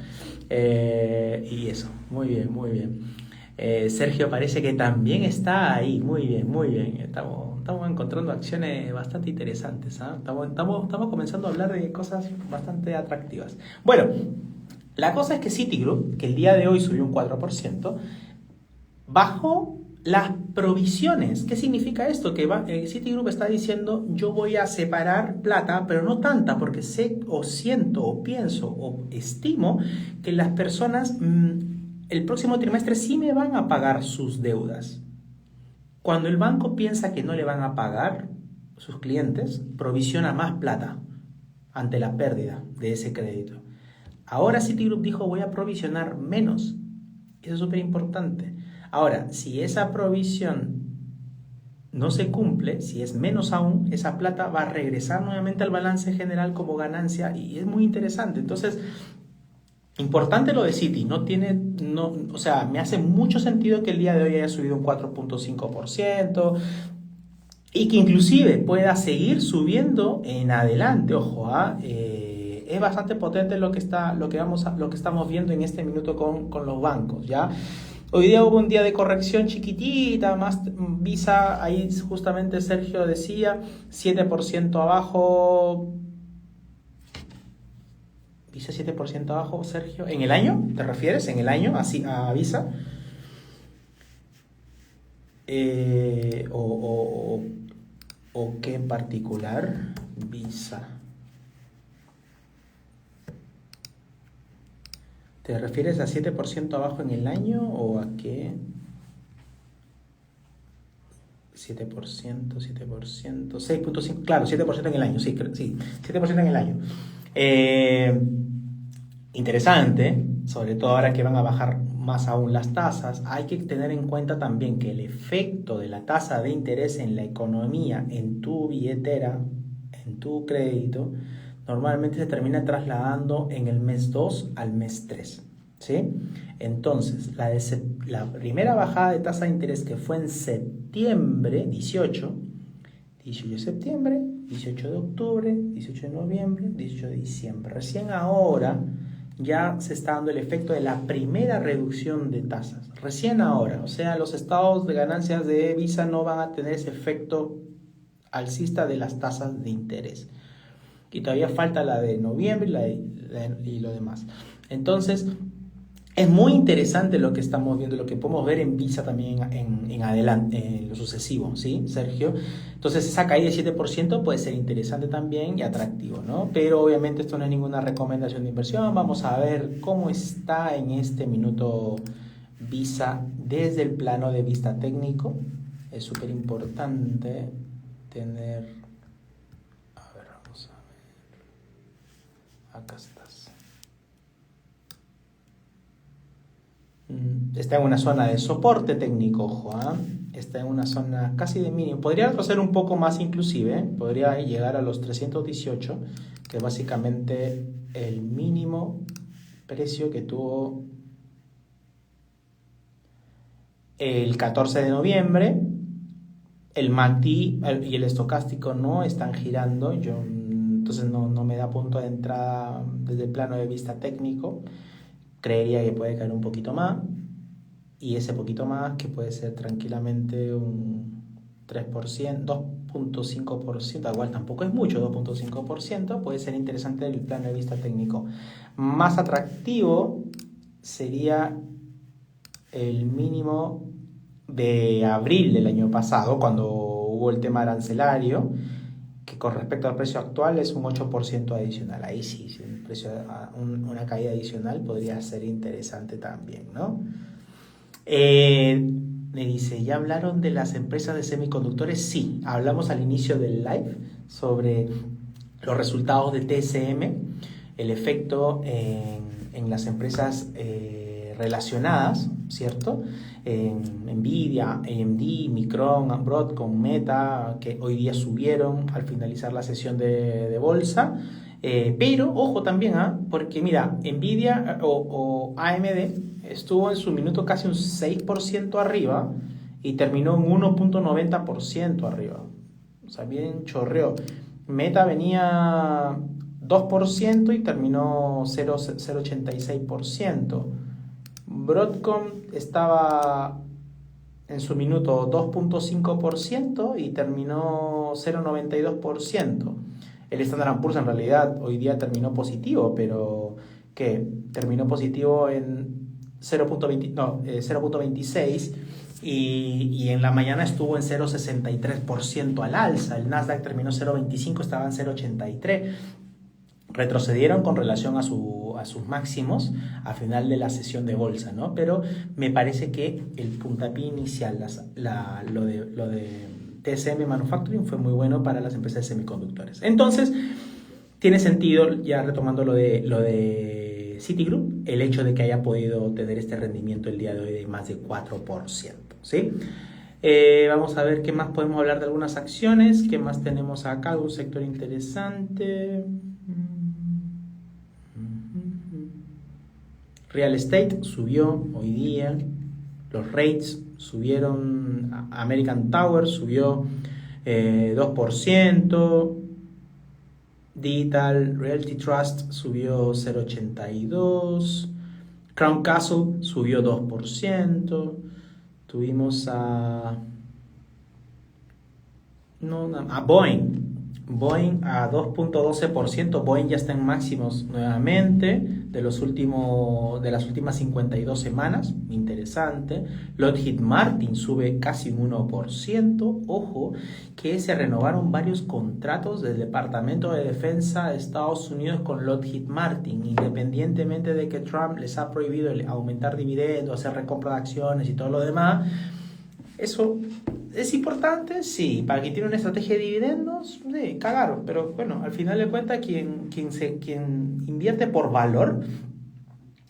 Y eso, muy bien, muy bien. Sergio parece que también está ahí. Muy bien, muy bien. Estamos encontrando acciones bastante interesantes, ¿eh? Estamos comenzando a hablar de cosas bastante atractivas. Bueno, la cosa es que Citigroup, que el día de hoy subió un 4%, bajó las provisiones. ¿Qué significa esto? Que Citigroup está diciendo: yo voy a separar plata, pero no tanta, porque sé o siento o pienso o estimo que las personas el próximo trimestre sí me van a pagar sus deudas. Cuando el banco piensa que no le van a pagar sus clientes, provisiona más plata ante la pérdida de ese crédito. Ahora Citigroup dijo: voy a provisionar menos. Eso es súper importante. Ahora, si esa provisión no se cumple, si es menos aún, esa plata va a regresar nuevamente al balance general como ganancia, y es muy interesante. Entonces, Importante lo de Citi, o sea, me hace mucho sentido que el día de hoy haya subido un 4.5% y que inclusive pueda seguir subiendo en adelante. Ojo, es bastante potente lo que estamos viendo en este minuto con los bancos, ¿ya? Hoy día hubo un día de corrección chiquitita, más Visa, ahí justamente Sergio decía, 7% abajo. Visa 7% abajo, Sergio. ¿En el año? ¿Te refieres? ¿En el año? Así, a Visa. ¿O qué en particular? Visa. ¿Te refieres a 7% abajo en el año o a qué? 7%, 6.5, claro, 7% en el año, sí, 7% en el año. Interesante, sobre todo ahora que van a bajar más aún las tasas. Hay que tener en cuenta también que el efecto de la tasa de interés en la economía, en tu billetera, en tu crédito, normalmente se termina trasladando en el mes 2 al mes 3, ¿sí? Entonces, la primera bajada de tasa de interés, que fue en septiembre 18 de septiembre, 18 de octubre, 18 de noviembre, 18 de diciembre. Recién ahora ya se está dando el efecto de la primera reducción de tasas. Recién ahora, o sea, los estados de ganancias de Visa no van a tener ese efecto alcista de las tasas de interés. Y todavía falta la de noviembre y lo demás. Entonces, es muy interesante lo que estamos viendo, lo que podemos ver en Visa también en adelante, en lo sucesivo, ¿sí, Sergio? Entonces, esa caída de 7% puede ser interesante también y atractivo, ¿no? Pero obviamente esto no es ninguna recomendación de inversión. Vamos a ver cómo está en este minuto Visa desde el plano de vista técnico. Es súper importante tener... A ver, vamos a ver. Acá estás. Está en una zona de soporte técnico, ojo, está en una zona casi de mínimo. Podría retroceder un poco más inclusive, podría llegar a los 318, que es básicamente el mínimo precio que tuvo el 14 de noviembre. El MACD y el estocástico no están girando, entonces no me da punto de entrada desde el plano de vista técnico. Creería que puede caer un poquito más, y ese poquito más, que puede ser tranquilamente un 3%, 2.5%, igual tampoco es mucho, 2.5%, puede ser interesante desde el plano de vista técnico. Más atractivo sería el mínimo de abril del año pasado, cuando hubo el tema arancelario, que con respecto al precio actual es un 8% adicional. Ahí sí, una caída adicional podría ser interesante también, ¿no? Me dice, ¿ya hablaron de las empresas de semiconductores? Sí, hablamos al inicio del live sobre los resultados de TSM, el efecto en las empresas relacionadas, ¿cierto? Nvidia, AMD, Micron, Broadcom, Meta, que hoy día subieron al finalizar la sesión de bolsa. Pero ojo también, porque mira, Nvidia o AMD estuvo en su minuto casi un 6% arriba y terminó un 1.90% arriba. O sea, bien chorreó. Meta venía 2% y terminó 0.86%. Broadcom estaba en su minuto 2.5% y terminó 0.92%. El Standard & Poor's en realidad hoy día terminó positivo, pero ¿qué? Terminó positivo en 0.26 y en la mañana estuvo en 0.63% al alza. El Nasdaq terminó 0.25, estaba en 0.83. Retrocedieron con relación a sus máximos a final de la sesión de bolsa, ¿no? Pero me parece que el puntapié inicial, lo de TSM Manufacturing fue muy bueno para las empresas de semiconductores. Entonces, tiene sentido, ya retomando lo de Citigroup, el hecho de que haya podido tener este rendimiento el día de hoy de más de 4%, ¿sí? Vamos a ver qué más podemos hablar de algunas acciones. ¿Qué más tenemos acá? Un sector interesante. Real estate subió hoy día, los rates subieron, American Tower subió 2%, Digital Realty Trust subió 0,82%, Crown Castle subió 2%, tuvimos a Boeing a 2,12%. Boeing ya está en máximos nuevamente de las últimas 52 semanas. Interesante. Lockheed Martin sube casi un 1%. Ojo, que se renovaron varios contratos del Departamento de Defensa de Estados Unidos con Lockheed Martin, independientemente de que Trump les ha prohibido aumentar dividendos, hacer recompra de acciones y todo lo demás. Eso es importante, sí. Para quien tiene una estrategia de dividendos, sí, cagaron. Pero bueno, al final de cuentas, quien invierte por valor,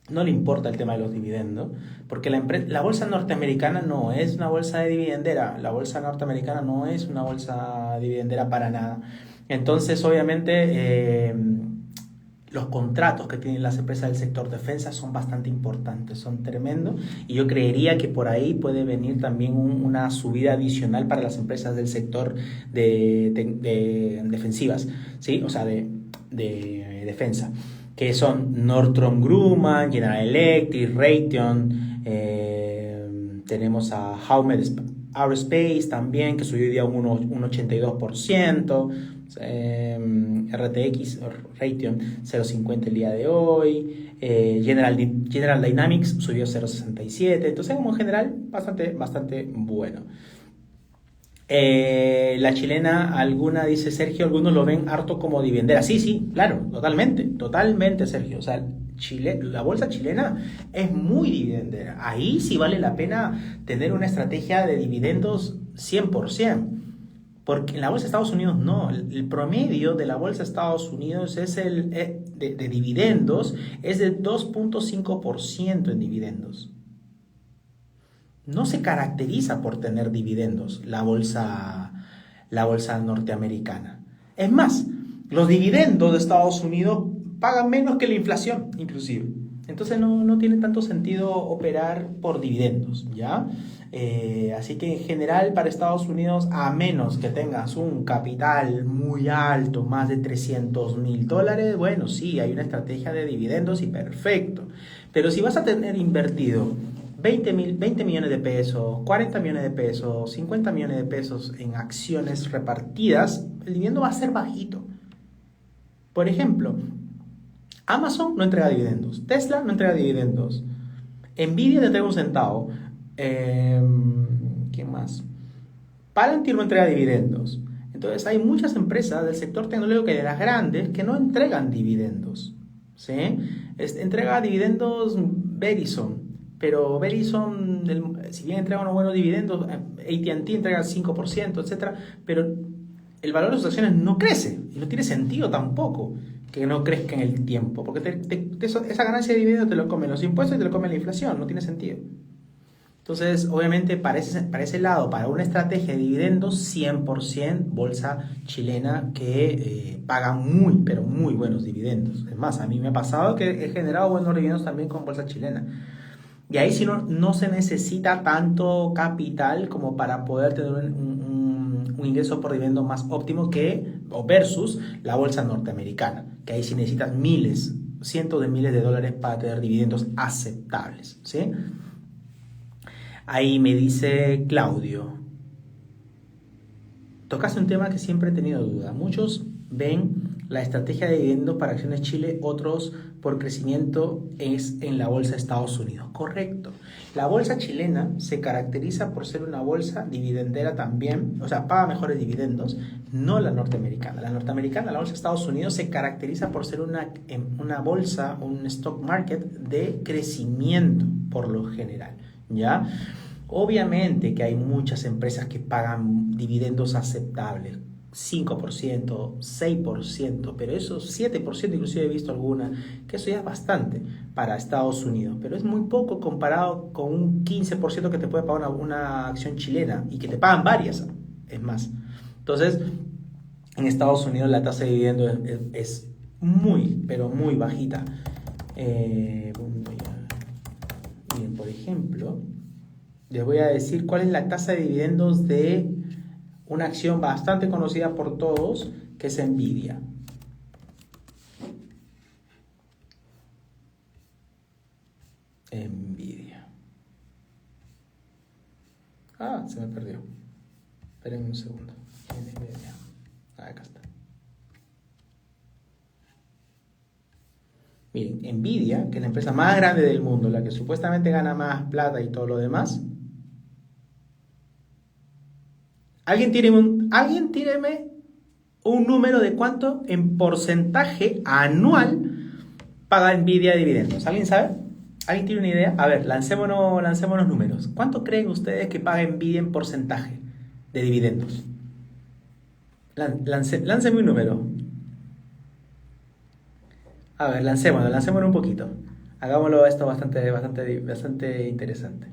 no le importa el tema de los dividendos, porque la bolsa norteamericana no es una bolsa de dividendera. La bolsa norteamericana no es una bolsa dividendera para nada. Entonces, obviamente, los contratos que tienen las empresas del sector defensa son bastante importantes, son tremendos, y yo creería que por ahí puede venir también una subida adicional para las empresas del sector de defensivas, ¿sí? O sea, de defensa, que son Northrop Grumman, General Electric, Raytheon, tenemos a Howmet Aerospace también, que subió hoy día un 82%, RTX, Raytheon 0,50 el día de hoy, General Dynamics subió 0,67, entonces como en general bastante bueno. La chilena, dice Sergio, algunos lo ven harto como dividendera. Sí, claro, totalmente Sergio. O sea, la bolsa chilena es muy dividendera. Ahí sí vale la pena tener una estrategia de dividendos 100%. Porque en la bolsa de Estados Unidos no. El promedio de la bolsa de Estados Unidos es de dividendos es de 2,5% en dividendos. No se caracteriza por tener dividendos la bolsa norteamericana. Es más, los dividendos de Estados Unidos pagan menos que la inflación, inclusive. Entonces no tiene tanto sentido operar por dividendos, ¿ya? Así que en general para Estados Unidos, a menos que tengas un capital muy alto, más de $300,000, bueno, sí, hay una estrategia de dividendos y perfecto. Pero si vas a tener invertido 20 millones de pesos, 40 millones de pesos, 50 millones de pesos en acciones repartidas, el dividendo va a ser bajito. Por ejemplo, Amazon no entrega dividendos, Tesla no entrega dividendos, Nvidia te entrega un centavo, ¿quién más? Palantir no entrega dividendos. Entonces hay muchas empresas del sector tecnológico y de las grandes que no entregan dividendos, ¿sí? Entrega dividendos Verizon, pero Verizon, si bien entrega unos buenos dividendos, AT&T entrega el 5%, etc., pero el valor de sus acciones no crece, y no tiene sentido tampoco que no crezca en el tiempo, porque esa ganancia de dividendos te lo comen los impuestos y te lo come la inflación, no tiene sentido. Entonces, obviamente, para ese lado, para una estrategia de dividendos, 100% bolsa chilena que paga pero muy buenos dividendos. Es más, a mí me ha pasado que he generado buenos dividendos también con bolsa chilena. Y ahí sí no se necesita tanto capital como para poder tener un ingreso por dividendo más óptimo versus la bolsa norteamericana, que ahí sí necesitas cientos de miles de dólares para tener dividendos aceptables, ¿sí? Ahí me dice Claudio, tocaste un tema que siempre he tenido duda. Muchos ven la estrategia de dividendos para acciones Chile, otros por crecimiento es en la bolsa de Estados Unidos. Correcto. La bolsa chilena se caracteriza por ser una bolsa dividendera también, o sea, paga mejores dividendos, no la norteamericana. La norteamericana, la bolsa de Estados Unidos, se caracteriza por ser una bolsa, un stock market de crecimiento por lo general, ¿ya? Obviamente que hay muchas empresas que pagan dividendos aceptables, 5%, 6%, pero esos 7%, inclusive he visto alguna, que eso ya es bastante para Estados Unidos, pero es muy poco comparado con un 15% que te puede pagar una acción chilena y que te pagan varias, es más. Entonces, en Estados Unidos la tasa de dividendos es muy, pero muy bajita. ejemplo, les voy a decir cuál es la tasa de dividendos de una acción bastante conocida por todos, que es Nvidia. Nvidia. Ah, se me perdió. Esperen un segundo. Nvidia. Acá está. Miren, Nvidia, que es la empresa más grande del mundo, la que supuestamente gana más plata y todo lo demás. ¿Alguien tíreme un número de cuánto en porcentaje anual paga Nvidia de dividendos? ¿Alguien sabe? ¿Alguien tiene una idea? A ver, lancémonos números. ¿Cuánto creen ustedes que paga Nvidia en porcentaje de dividendos? Lánceme un número. A ver, lancémonos un poquito. Hagámoslo esto bastante interesante.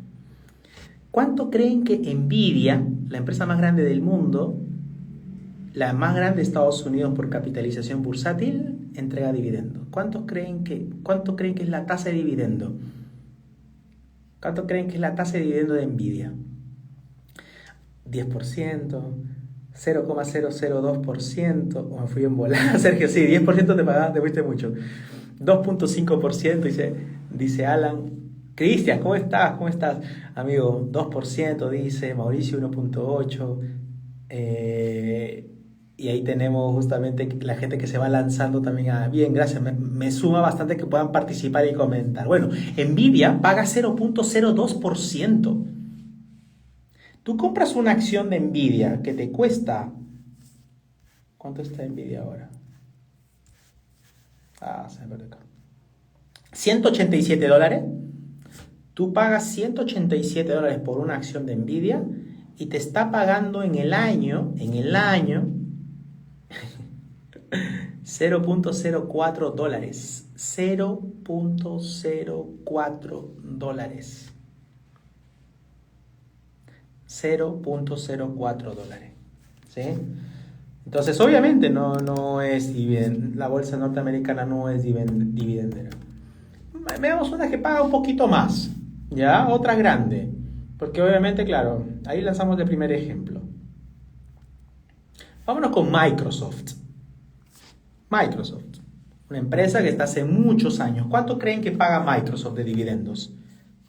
¿Cuánto creen que Nvidia, la empresa más grande del mundo, la más grande de Estados Unidos por capitalización bursátil, entrega dividendos? ¿Cuánto creen que es la tasa de dividendo? ¿Cuánto creen que es la tasa de dividendo de Nvidia? 10%, 0,002%, o me fui en volada, Sergio, sí, 10% te fuiste mucho. 2,5% dice Alan. Cristian, ¿cómo estás? Amigo, 2% dice, Mauricio 1,8%. Y ahí tenemos justamente la gente que se va lanzando también. Bien, gracias, me suma bastante que puedan participar y comentar. Bueno, Nvidia paga 0,02%. Tú compras una acción de Nvidia que te cuesta... ¿Cuánto está Nvidia ahora? Se me perdió acá. $187. Tú pagas $187 por una acción de Nvidia y te está pagando en el año 0.04 dólares. 0.04 dólares. 0.04 dólares. ¿Sí? Entonces, obviamente, no es la bolsa norteamericana no es dividendera. Veamos una que paga un poquito más, ¿ya? Otra grande. Porque obviamente, claro, ahí lanzamos el primer ejemplo. Vámonos con Microsoft. Microsoft, una empresa que está hace muchos años. ¿Cuánto creen que paga Microsoft de dividendos?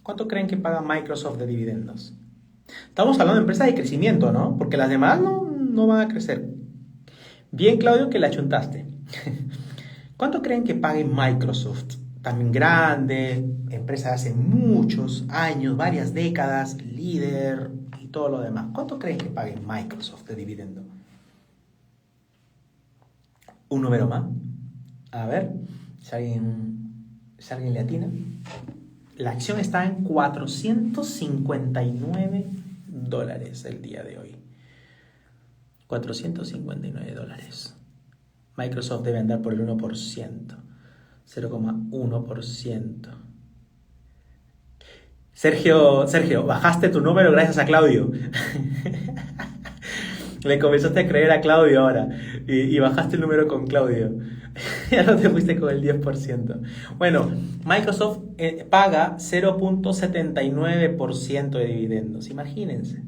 ¿Cuánto creen que paga Microsoft de dividendos? Estamos hablando de empresas de crecimiento, ¿no? Porque las demás no van a crecer. Bien, Claudio, que la chuntaste. ¿Cuánto creen que pague Microsoft? También grande, empresa de hace muchos años, varias décadas, líder y todo lo demás. ¿Cuánto creen que pague Microsoft de dividendo? Un número más. A ver, si alguien le atina. La acción está en $459 el día de hoy. $459. Microsoft debe andar por el 1%. 0,1%. Sergio, bajaste tu número gracias a Claudio. Le comenzaste a creer a Claudio ahora y bajaste el número con Claudio. Ya no te fuiste con el 10%. Bueno, Microsoft paga 0.79% de dividendos. Imagínense.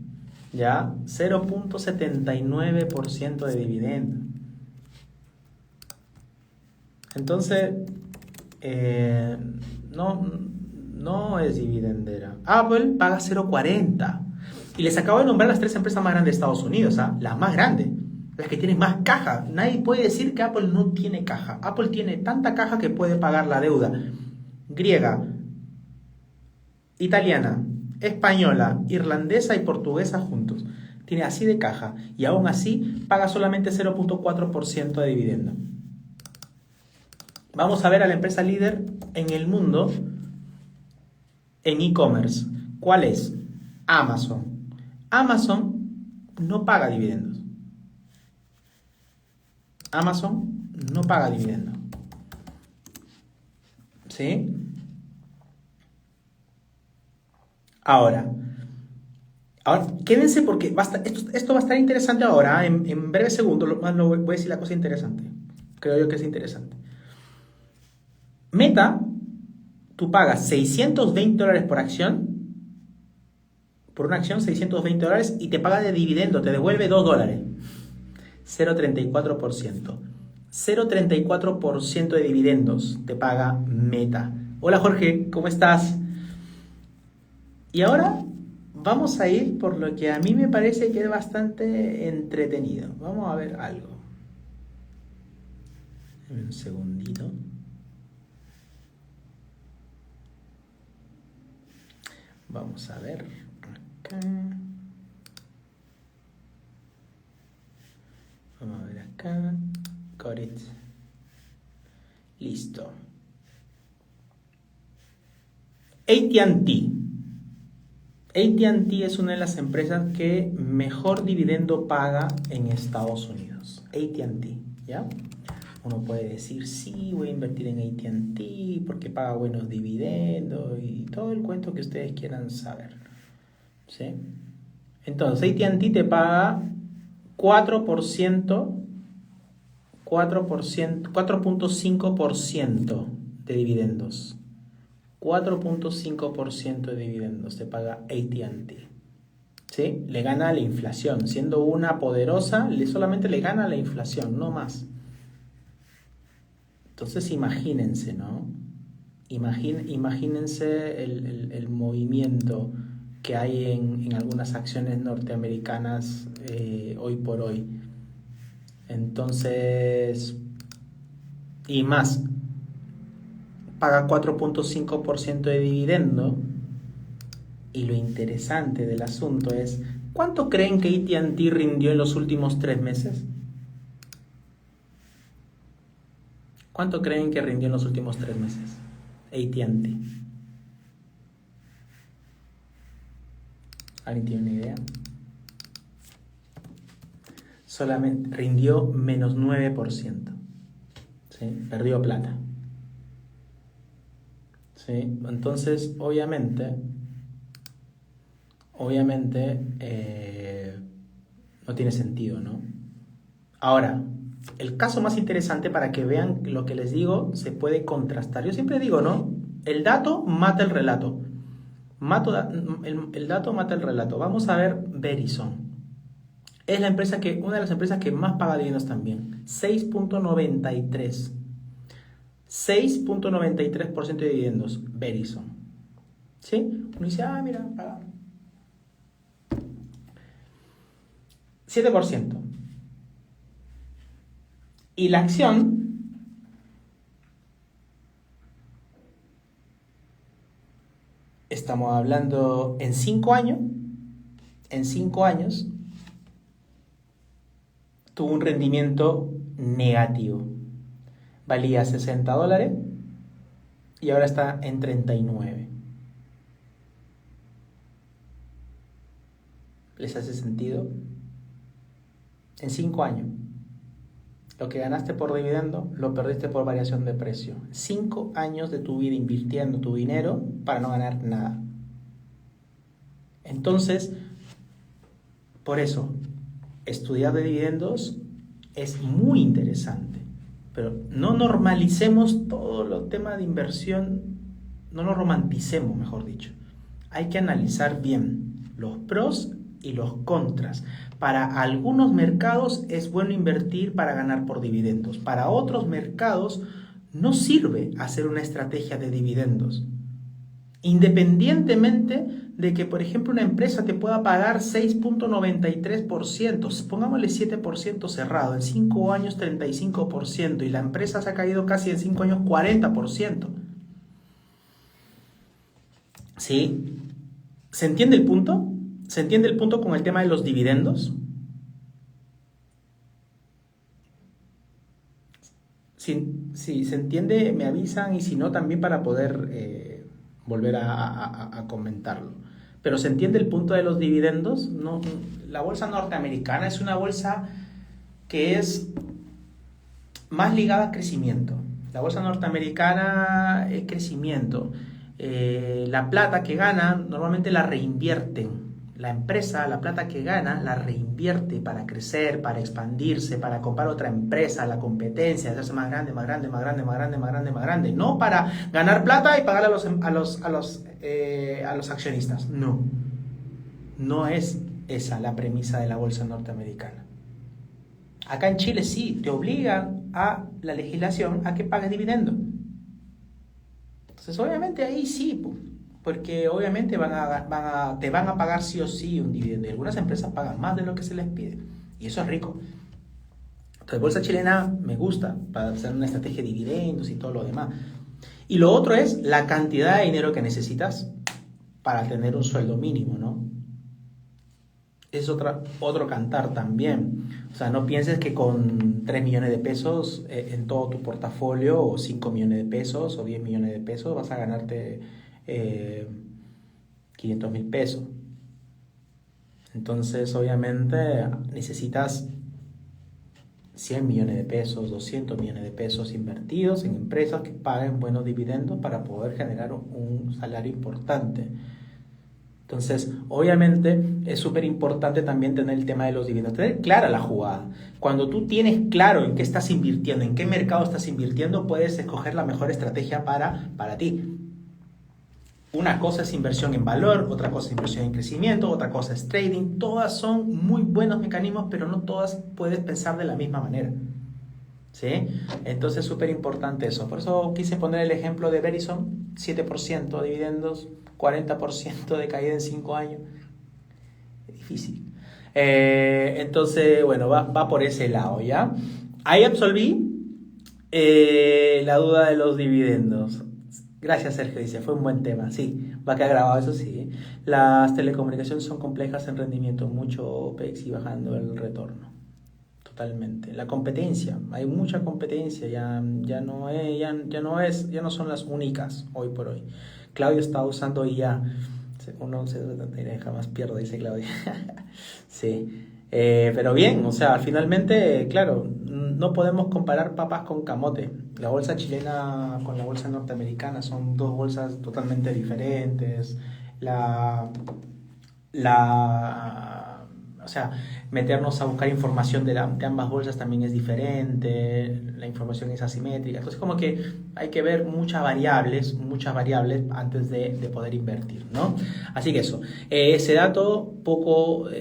¿Ya? 0.79% de dividendos. Entonces, no es dividendera. Apple paga 0.40. Y les acabo de nombrar las 3 empresas más grandes de Estados Unidos, las más grandes, las que tienen más caja. Nadie puede decir que Apple no tiene caja. Apple tiene tanta caja que puede pagar la deuda griega, italiana, española, irlandesa y portuguesa juntos. Tiene así de caja y aún así paga solamente 0.4% de dividendo. Vamos a ver a la empresa líder en el mundo en e-commerce. ¿Cuál es? Amazon. Amazon no paga dividendos. Amazon no paga dividendos. ¿Sí? Ahora, quédense porque esto va a estar interesante ahora. En breves segundos voy a decir la cosa interesante. Creo yo que es interesante. Meta, tú pagas $620 por acción Por una acción $620 y te paga de dividendo, te devuelve $2. 0,34%. 0,34% de dividendos te paga Meta. Hola Jorge, ¿cómo estás? Y ahora vamos a ir por lo que a mí me parece que es bastante entretenido. Vamos a ver algo. Dame un segundito. Vamos a ver acá. Vamos a ver acá. Got it. Listo. AT&T. AT&T es una de las empresas que mejor dividendo paga en Estados Unidos. AT&T, ¿ya? Uno puede decir, sí, voy a invertir en AT&T porque paga buenos dividendos y todo el cuento que ustedes quieran saber, ¿sí? Entonces, AT&T te paga 4.5% de dividendos. 4.5% de dividendos te paga AT&T. ¿Sí? Le gana a la inflación. Siendo una poderosa, solamente le gana a la inflación, no más. Entonces imagínense, ¿no? Imagínense el movimiento que hay en algunas acciones norteamericanas hoy por hoy. Entonces, y más, paga 4.5% de dividendo. Y lo interesante del asunto es, ¿cuánto creen que AT&T rindió en los últimos 3 meses? ¿Cuánto creen que rindió en los últimos 3 meses? AT&T. ¿Alguien tiene una idea? Solamente rindió menos 9%. ¿Sí? Perdió plata. ¿Sí? Entonces, obviamente no tiene sentido, ¿no? Ahora, el caso más interesante para que vean lo que les digo, se puede contrastar. Yo siempre digo, ¿no? El dato mata el relato. El dato mata el relato. Vamos a ver Verizon. Es una de las empresas que más paga dividendos también. 6.93. 6.93% de dividendos. Verizon. ¿Sí? Uno dice, mira, paga 7%. Y la acción estamos hablando en 5 años. En 5 años tuvo un rendimiento negativo. Valía $60 y ahora está en 39. ¿Les hace sentido? En 5 años. Lo que ganaste por dividendo, lo perdiste por variación de precio. 5 años de tu vida invirtiendo tu dinero para no ganar nada. Entonces, por eso, estudiar de dividendos es muy interesante. Pero no normalicemos todo el tema de inversión, no lo romanticemos, mejor dicho. Hay que analizar bien los pros y los contras. Para algunos mercados es bueno invertir para ganar por dividendos. Para otros mercados no sirve hacer una estrategia de dividendos. Independientemente de que, por ejemplo, una empresa te pueda pagar 6.93%, pongámosle 7% cerrado, en 5 años 35%, y la empresa se ha caído casi en 5 años 40%. ¿Sí? ¿Se entiende el punto? ¿Se entiende el punto con el tema de los dividendos? Si se entiende, me avisan, y si no, también para poder volver a comentarlo. Pero ¿se entiende el punto de los dividendos? No, la bolsa norteamericana es una bolsa que es más ligada a crecimiento. La bolsa norteamericana es crecimiento. La plata que ganan normalmente la reinvierten. La empresa, la plata que gana, la reinvierte para crecer, para expandirse, para comprar otra empresa, la competencia, hacerse más grande, más grande, más grande, más grande, más grande, más grande. No para ganar plata y pagar a los accionistas. No. no es esa la premisa de la bolsa norteamericana. Acá en Chile sí, te obligan a la legislación a que pagues dividendo. Entonces, obviamente ahí sí, porque obviamente te van a pagar sí o sí un dividendo. Y algunas empresas pagan más de lo que se les pide. Y eso es rico. Entonces, bolsa chilena me gusta para hacer una estrategia de dividendos y todo lo demás. Y lo otro es la cantidad de dinero que necesitas para tener un sueldo mínimo, ¿no? Es otro cantar también. O sea, no pienses que con 3 millones de pesos en todo tu portafolio, o 5 millones de pesos, o 10 millones de pesos, vas a ganarte 500.000 pesos. Entonces, obviamente, necesitas 100 millones de pesos, 200 millones de pesos invertidos en empresas que paguen buenos dividendos para poder generar un salario importante. Entonces, obviamente, es súper importante también tener el tema de los dividendos, tener clara la jugada. Cuando tú tienes claro en qué estás invirtiendo, en qué mercado estás invirtiendo, puedes escoger la mejor estrategia para ti. Una cosa es inversión en valor, otra cosa es inversión en crecimiento, otra cosa es trading. Todas son muy buenos mecanismos, pero no todas puedes pensar de la misma manera. ¿Sí? Entonces es súper importante eso. Por eso quise poner el ejemplo de Verizon, 7% de dividendos, 40% de caída en 5 años. Es difícil. Entonces, bueno, va por ese lado, ¿ya? Ahí absolví la duda de los dividendos. Gracias, Sergio, dice, fue un buen tema. Sí, va a quedar grabado, eso sí. Las telecomunicaciones son complejas en rendimiento, mucho OPEX y bajando el retorno. Totalmente. La competencia, hay mucha competencia, ya no son las únicas hoy por hoy. Claudio está usando IA, uno se jamás pierde, dice Claudio. Sí, pero bien, o sea, finalmente, claro, no podemos comparar papas con camote. La bolsa chilena con la bolsa norteamericana son dos bolsas totalmente diferentes. O sea, meternos a buscar información de ambas bolsas también es diferente, la información es asimétrica, entonces como que hay que ver muchas variables antes de poder invertir, ¿no? Así que eso, ese dato pocos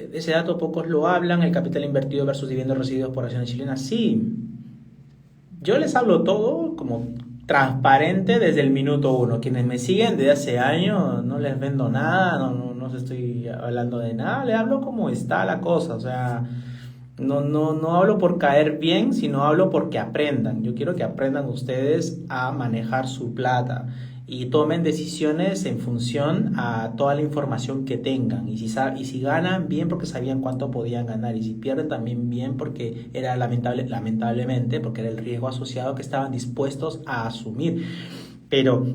lo hablan, el capital invertido versus dividendos recibidos por acciones chilenas. Sí, yo les hablo todo como transparente desde el minuto uno. Quienes me siguen desde hace años, no les vendo nada, no les estoy hablando de nada, les hablo como está la cosa, o sea, no hablo por caer bien, sino hablo porque aprendan. Yo quiero que aprendan ustedes a manejar su plata y tomen decisiones en función a toda la información que tengan. Y si ganan, bien porque sabían cuánto podían ganar. Y si pierden, también bien porque era lamentablemente, porque era el riesgo asociado que estaban dispuestos a asumir. Pero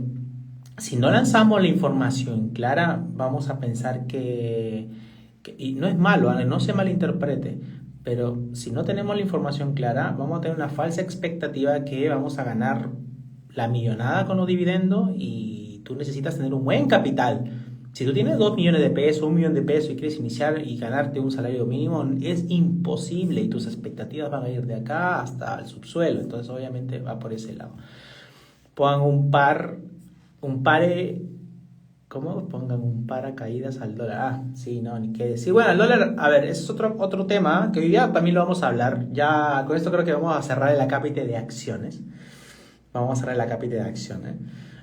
si no lanzamos la información clara, vamos a pensar y no es malo, no se malinterprete, pero si no tenemos la información clara, vamos a tener una falsa expectativa que vamos a ganar la millonada con los dividendos y tú necesitas tener un buen capital. Si tú tienes 2 millones de pesos, 1 millón de pesos y quieres iniciar y ganarte un salario mínimo, es imposible y tus expectativas van a ir de acá hasta el subsuelo. Entonces obviamente va por ese lado. Pongan pongan un paracaídas al dólar. Ah, sí, no, ni qué decir. Bueno, el dólar, a ver, es otro tema que hoy día también lo vamos a hablar. Ya con esto creo que vamos a cerrar el acápite de acciones. Vamos a cerrar el acápite de acciones.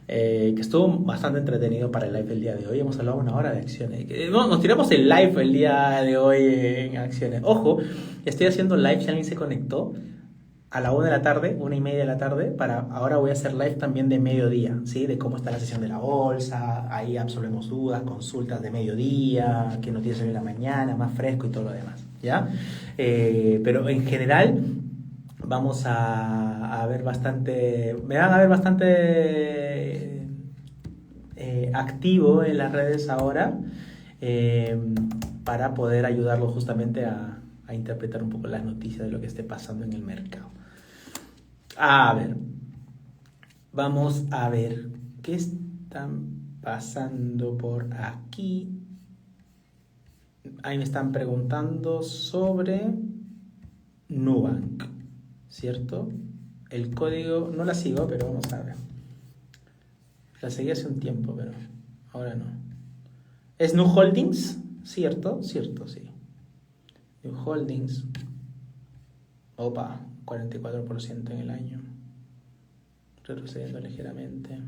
Que estuvo bastante entretenido para el live del día de hoy. Hemos hablado 1 hora de acciones. Nos tiramos el live el día de hoy en acciones. Ojo, estoy haciendo live si alguien se conectó a la 1 de la tarde, 1:30 de la tarde. Ahora voy a hacer live también de mediodía, ¿sí? De cómo está la sesión de la bolsa. Ahí absolvemos dudas, consultas de mediodía, qué noticias hay en la mañana, más fresco y todo lo demás, ¿ya? Pero en general vamos a ver bastante, me van a ver bastante activo en las redes ahora para poder ayudarlo justamente a interpretar un poco las noticias de lo que esté pasando en el mercado. A ver, vamos a ver qué están pasando por aquí. Ahí me están preguntando sobre Nubank, ¿cierto? El código no la sigo, pero vamos a ver. La seguí hace un tiempo, pero ahora no. ¿Es Nu Holdings? cierto, sí. New Holdings, opa, 44% en el año, retrocediendo ligeramente.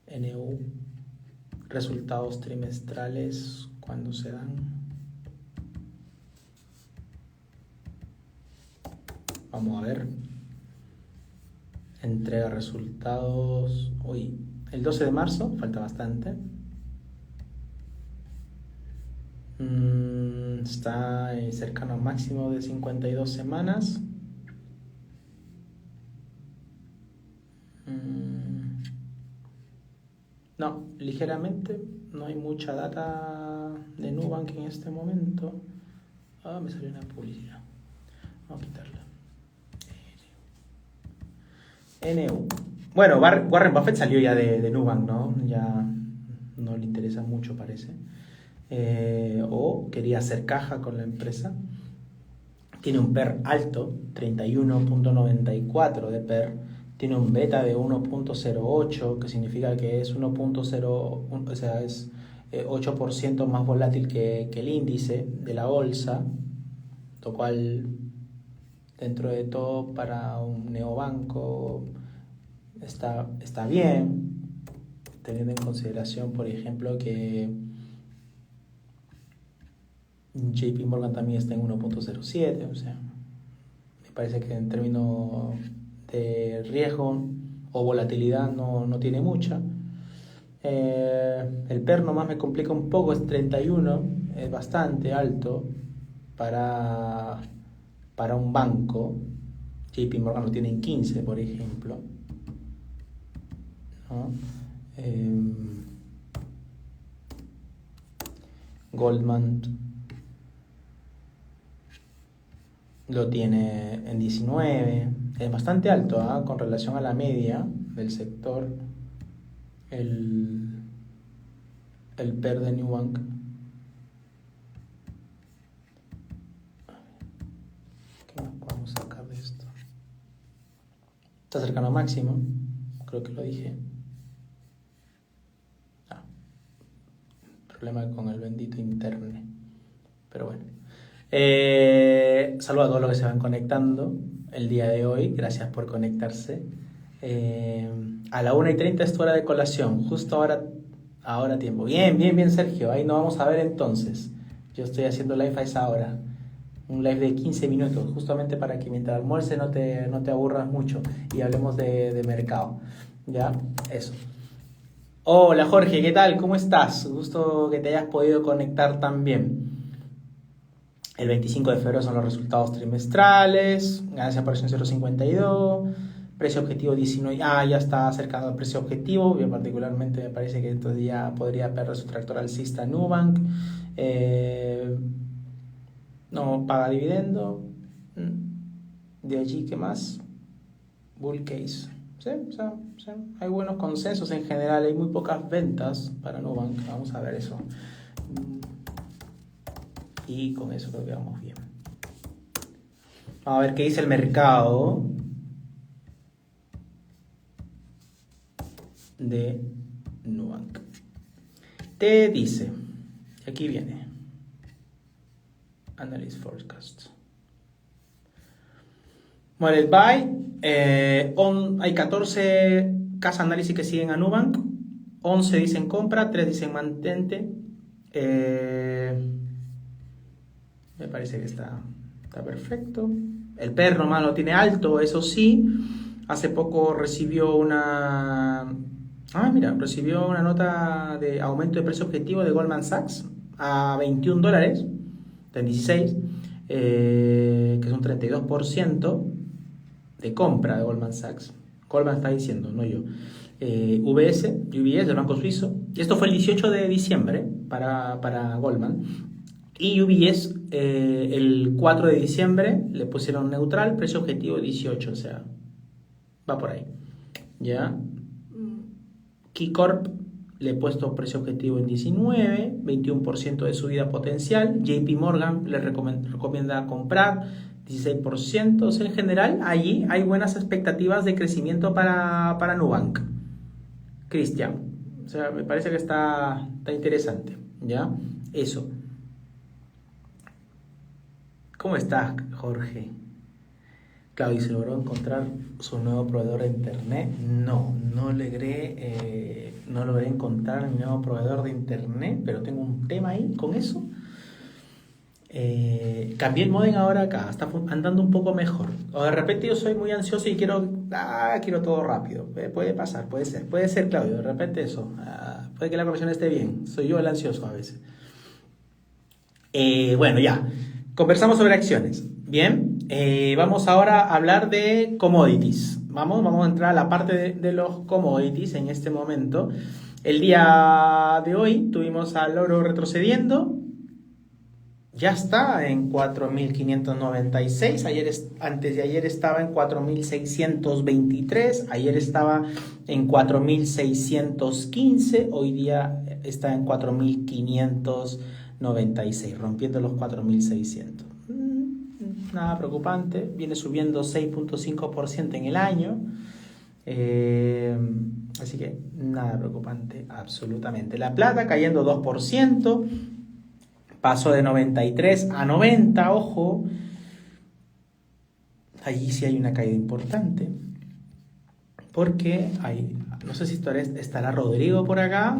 NU, resultados trimestrales, ¿cuándo se dan? Vamos a ver. Entrega resultados. Uy, el 12 de marzo, falta bastante. Está cercano al máximo de 52 semanas. No, ligeramente. No hay mucha data de Nubank en este momento. Me salió una publicidad. Vamos a quitarla. NU. Bueno, Warren Buffett salió ya de Nubank, ¿no? Ya no le interesa mucho, parece. O quería hacer caja con la empresa. Tiene un PER alto, 31.94 de PER. Tiene un beta de 1.08, que significa que es 1.0, o sea, es 8% más volátil que el índice de la bolsa, lo cual, dentro de todo, para un neobanco está bien, teniendo en consideración, por ejemplo, que JP Morgan también está en 1.07, o sea, me parece que en términos de riesgo o volatilidad no tiene mucha. El PER nomás me complica un poco, es 31, es bastante alto para un banco. JP Morgan lo tiene en 15, por ejemplo, ¿no? Goldman lo tiene en 19, es bastante alto, ¿eh? Con relación a la media del sector, el PER de Nubank. ¿Qué más podemos sacar de esto? Está cercano al máximo, creo que lo dije. Problema con el bendito internet, pero bueno. Saludos a todos los que se van conectando el día de hoy, gracias por conectarse. A la 1:30 es tu hora de colación, justo ahora tiempo. Bien, Sergio, ahí nos vamos a ver entonces. Yo estoy haciendo live a esa hora, un live de 15 minutos, justamente para que mientras almuerces no te aburras mucho y hablemos de mercado. Ya, eso. Hola Jorge, ¿qué tal? ¿Cómo estás? Gusto que te hayas podido conectar también. El 25 de febrero son los resultados trimestrales, ganancia por acción 0.52, precio objetivo 19, ya está acercando al precio objetivo, bien, particularmente me parece que entonces ya podría perder su tractor alcista Nubank. No paga dividendo. De allí, ¿qué más? Bull case. Sí, hay buenos consensos en general, hay muy pocas ventas para Nubank, vamos a ver eso. Y con eso creo que vamos bien. Vamos a ver qué dice el mercado de Nubank. Te dice, aquí viene, Analyst Forecast. Model Buy, hay 14 casas análisis que siguen a Nubank, 11 dicen compra, 3 dicen mantente. Me parece que está perfecto. El PER nomás lo tiene alto, eso sí. Hace poco recibió una nota de aumento de precio objetivo de Goldman Sachs a $21, en 16, que es un 32% de compra de Goldman Sachs. Goldman está diciendo, no yo. UBS, del Banco Suizo. Esto fue el 18 de diciembre para Goldman. Y UBS, el 4 de diciembre le pusieron neutral, precio objetivo 18, o sea, va por ahí. ¿Ya? KeyCorp le he puesto precio objetivo en 19, 21% de subida potencial. JP Morgan le recomienda comprar 16%. O sea, en general, allí hay buenas expectativas de crecimiento para Nubank. Cristian, sea, me parece que está interesante, ¿ya? Eso. ¿Cómo estás, Jorge? Claudio, ¿se logró encontrar su nuevo proveedor de internet? No logré encontrar mi nuevo proveedor de internet, pero tengo un tema ahí con eso. Cambié el modem ahora acá, está andando un poco mejor. O de repente yo soy muy ansioso y quiero todo rápido. Puede pasar, puede ser, Claudio, de repente eso. Puede que la conexión esté bien. Soy yo el ansioso a veces. Bueno, ya. Conversamos sobre acciones. Bien. Vamos ahora a hablar de commodities. Vamos a entrar a la parte de los commodities en este momento. El día de hoy tuvimos al oro retrocediendo. Ya está en 4.596, antes de ayer estaba en 4.623, ayer estaba en 4.615, hoy día está en 4.596, rompiendo los 4.600. Nada preocupante, viene subiendo 6.5% en el año, así que nada preocupante absolutamente. La plata cayendo 2%. Pasó de 93 a 90, ojo. Allí sí hay una caída importante. Porque no sé si estará Rodrigo por acá.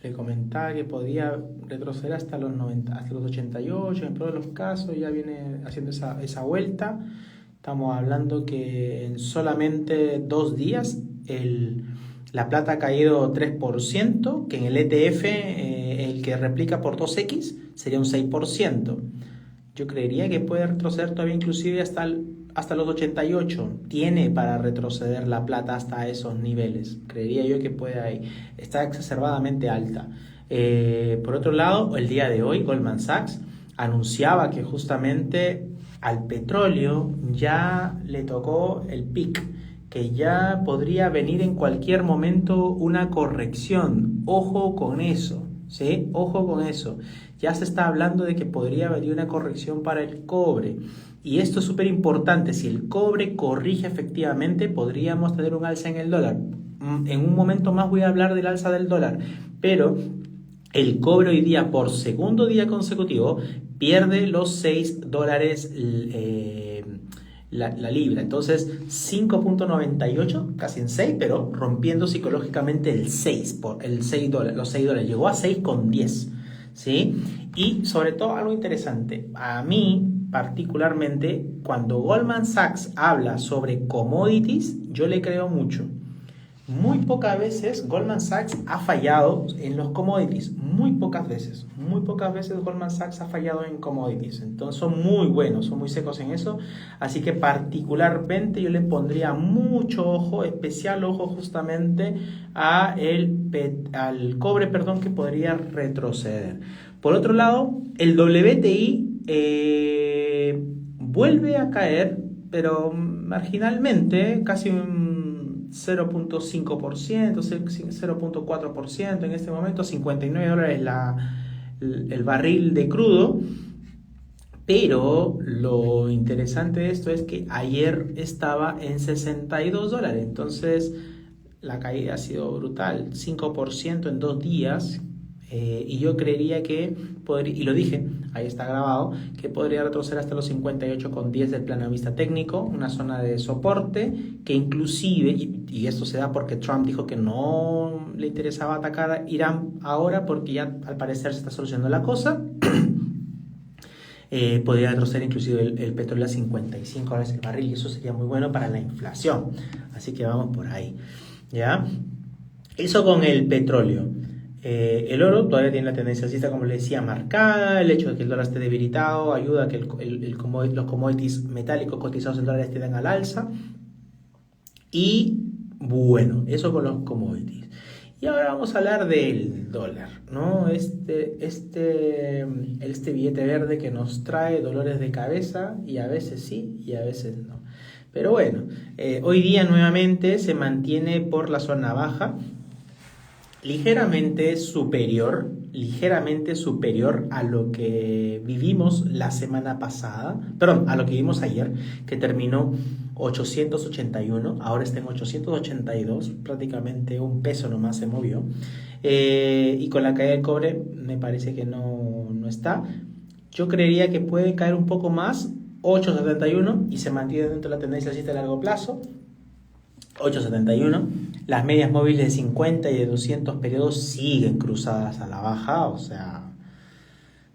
Le comentaba que podía retroceder hasta los 90, hasta los 88. En todos los casos ya viene haciendo esa vuelta. Estamos hablando que en solamente 2 días la plata ha caído 3%, que en el ETF, el que replica por 2X, sería un 6%. Yo creería que puede retroceder todavía inclusive hasta los 88. Tiene para retroceder la plata hasta esos niveles. Creería yo que puede ahí. Está exacerbadamente alta. Por otro lado, el día de hoy Goldman Sachs anunciaba que justamente al petróleo ya le tocó el pic, que ya podría venir en cualquier momento una corrección. Ojo con eso, ¿sí? Ojo con eso. Ya se está hablando de que podría venir una corrección para el cobre. Y esto es súper importante. Si el cobre corrige efectivamente, podríamos tener un alza en el dólar. En un momento más voy a hablar del alza del dólar. Pero el cobre hoy día, por segundo día consecutivo, pierde los $6 la libra. Entonces 5.98, casi en 6, pero rompiendo psicológicamente los $6. Llegó a 6.10, ¿sí? Y sobre todo algo interesante, a mí particularmente, cuando Goldman Sachs habla sobre commodities, yo le creo mucho. Muy pocas veces Goldman Sachs ha fallado en los commodities. Muy pocas veces Goldman Sachs ha fallado en commodities. Entonces son muy buenos, son muy secos en eso. Así que particularmente yo le pondría mucho ojo, especial ojo justamente al cobre, que podría retroceder. Por otro lado, el WTI vuelve a caer, pero marginalmente, casi un 0.5%, 0.4% en este momento, $59 el barril de crudo. Pero lo interesante de esto es que ayer estaba en $62, entonces la caída ha sido brutal, 5% en 2 días. Y yo creería que podría, y lo dije, ahí está grabado, que podría retroceder hasta los 58,10 del plano de vista técnico, una zona de soporte que inclusive, y esto se da porque Trump dijo que no le interesaba atacar a Irán ahora porque ya al parecer se está solucionando la cosa. Podría retroceder inclusive el petróleo a $55 el barril, y eso sería muy bueno para la inflación. Así que vamos por ahí, ¿ya? Eso con el petróleo. El oro todavía tiene la tendencia alcista, como les decía, marcada. El hecho de que el dólar esté debilitado ayuda a que los commodities metálicos cotizados en dólares estén al alza. Y bueno, eso con los commodities. Y ahora vamos a hablar del dólar, ¿no? Este billete verde que nos trae dolores de cabeza, y a veces sí y a veces no. Pero bueno, hoy día nuevamente se mantiene por la zona baja. ligeramente superior a lo que vivimos la semana pasada, perdón, a lo que vimos ayer, que terminó 881, ahora está en 882, prácticamente un peso nomás se movió. Y con la caída del cobre me parece que no está. Yo creería que puede caer un poco más, 871, y se mantiene dentro de la tendencia alcista a largo plazo. 871. Las medias móviles de 50 y de 200 periodos siguen cruzadas a la baja, o sea,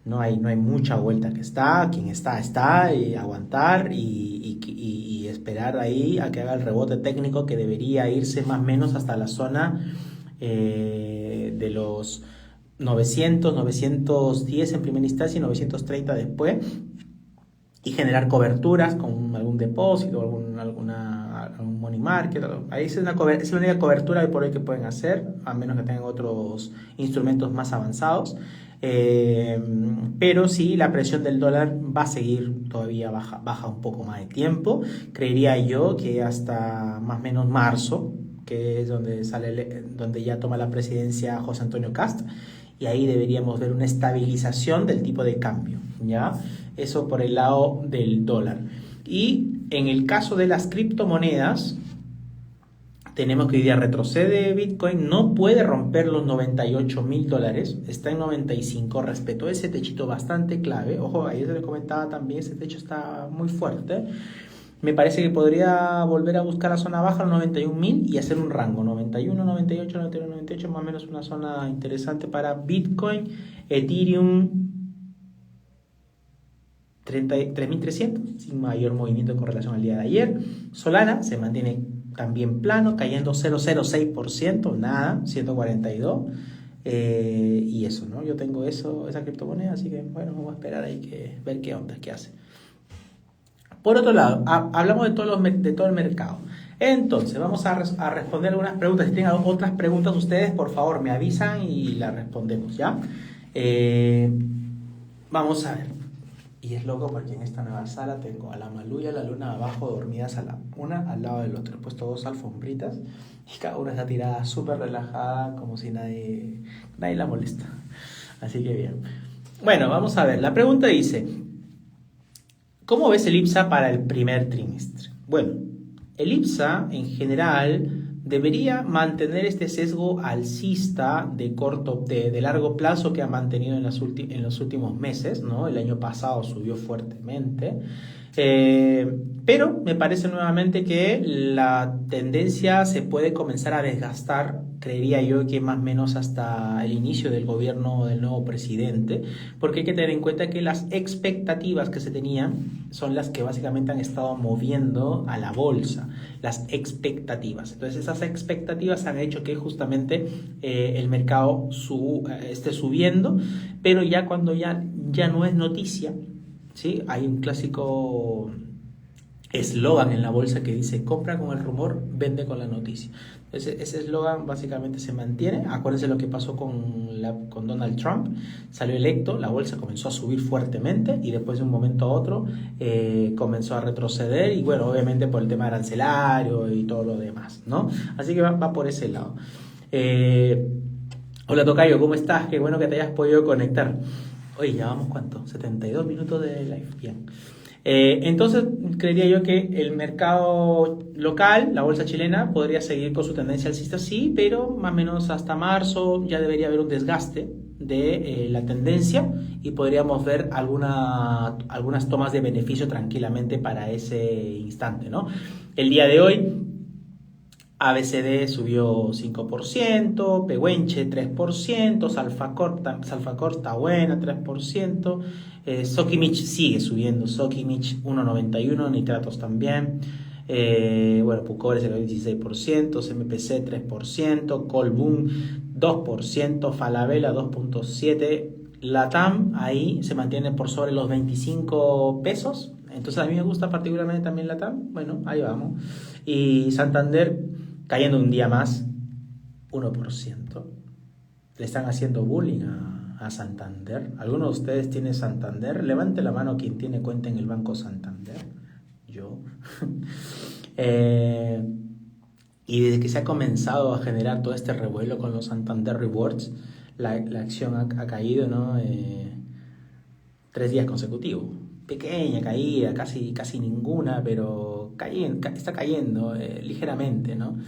no hay mucha vuelta que está. Quien está, y aguantar y esperar ahí a que haga el rebote técnico, que debería irse más o menos hasta la zona de los 900, 910 en primera instancia y 930 después, y generar coberturas con algún depósito, algún money market. Ahí es la única cobertura de por hoy que pueden hacer, a menos que tengan otros instrumentos más avanzados. Pero sí, la presión del dólar va a seguir todavía baja un poco más de tiempo. Creería yo que hasta más o menos marzo, que es donde ya toma la presidencia José Antonio Kast, y ahí deberíamos ver una estabilización del tipo de cambio, ¿ya? Eso por el lado del dólar. Y en el caso de las criptomonedas, tenemos que hoy día retrocede Bitcoin, no puede romper los $98,000, está en 95, respetó ese techito bastante clave. Ojo, ayer se les comentaba también, ese techo está muy fuerte. Me parece que podría volver a buscar la zona baja, los 91.000, y hacer un rango 91, 98, 91, 98, más o menos una zona interesante para Bitcoin. Ethereum 3.300, sin mayor movimiento con relación al día de ayer. Solana se mantiene también plano, cayendo 0,06%, nada, 142. Y eso, ¿no? Yo tengo esa criptomoneda, así que bueno, vamos a esperar ahí ver qué onda, qué hace. Por otro lado, hablamos de todo el mercado. Entonces, vamos a responder algunas preguntas. Si tienen otras preguntas ustedes, por favor, me avisan y las respondemos, ¿ya? Vamos a ver. Y es loco porque en esta nueva sala tengo a la Malú y a la Luna abajo, dormidas una al lado del otro. He puesto 2 alfombritas y cada una está tirada súper relajada, como si nadie la molesta. Así que bien. Bueno, vamos a ver. La pregunta dice: ¿cómo ves el IPSA para el primer trimestre? Bueno, el IPSA en general debería mantener este sesgo alcista de largo plazo que ha mantenido en los últimos meses, ¿no? El año pasado subió fuertemente, pero me parece nuevamente que la tendencia se puede comenzar a desgastar, creería yo que más o menos hasta el inicio del gobierno del nuevo presidente, porque hay que tener en cuenta que las expectativas que se tenían son las que básicamente han estado moviendo a la bolsa, las expectativas. Entonces esas expectativas han hecho que justamente el mercado esté subiendo, pero ya cuando ya no es noticia, ¿sí? Hay un clásico eslogan en la bolsa que dice: compra con el rumor, vende con la noticia. Ese eslogan básicamente se mantiene. Acuérdense lo que pasó con Donald Trump. Salió electo, la bolsa comenzó a subir fuertemente y después de un momento a otro comenzó a retroceder, y bueno, obviamente por el tema arancelario y todo lo demás, ¿no? Así que va por ese lado. Hola Tocayo, ¿cómo estás? Qué bueno que te hayas podido conectar. Oye, ya vamos, ¿cuánto? 72 minutos de live. Bien. Entonces, creería yo que el mercado local, la bolsa chilena, podría seguir con su tendencia alcista, sí, pero más o menos hasta marzo ya debería haber un desgaste de la tendencia y podríamos ver algunas tomas de beneficio tranquilamente para ese instante, ¿no? El día de hoy, ABCD subió 5%, Pehuenche 3%, Salfacor está buena, 3%, Sokimich sigue subiendo, Sokimich 1,91, Nitratos también, bueno, Pucores se cayó 16%, CMPC 3%, Colbún 2%, Falabella 2,7%, Latam ahí se mantiene por sobre los 25 pesos, entonces a mí me gusta particularmente también Latam, bueno, ahí vamos, y Santander cayendo un día más, 1%. Le están haciendo bullying a Santander. ¿Alguno de ustedes tiene Santander? Levante la mano quien tiene cuenta en el Banco Santander. Yo. Y desde que se ha comenzado a generar todo este revuelo con los Santander Rewards, la acción ha caído, ¿no? 3 días consecutivos. Pequeña caída, casi ninguna, pero está cayendo ligeramente, ¿no?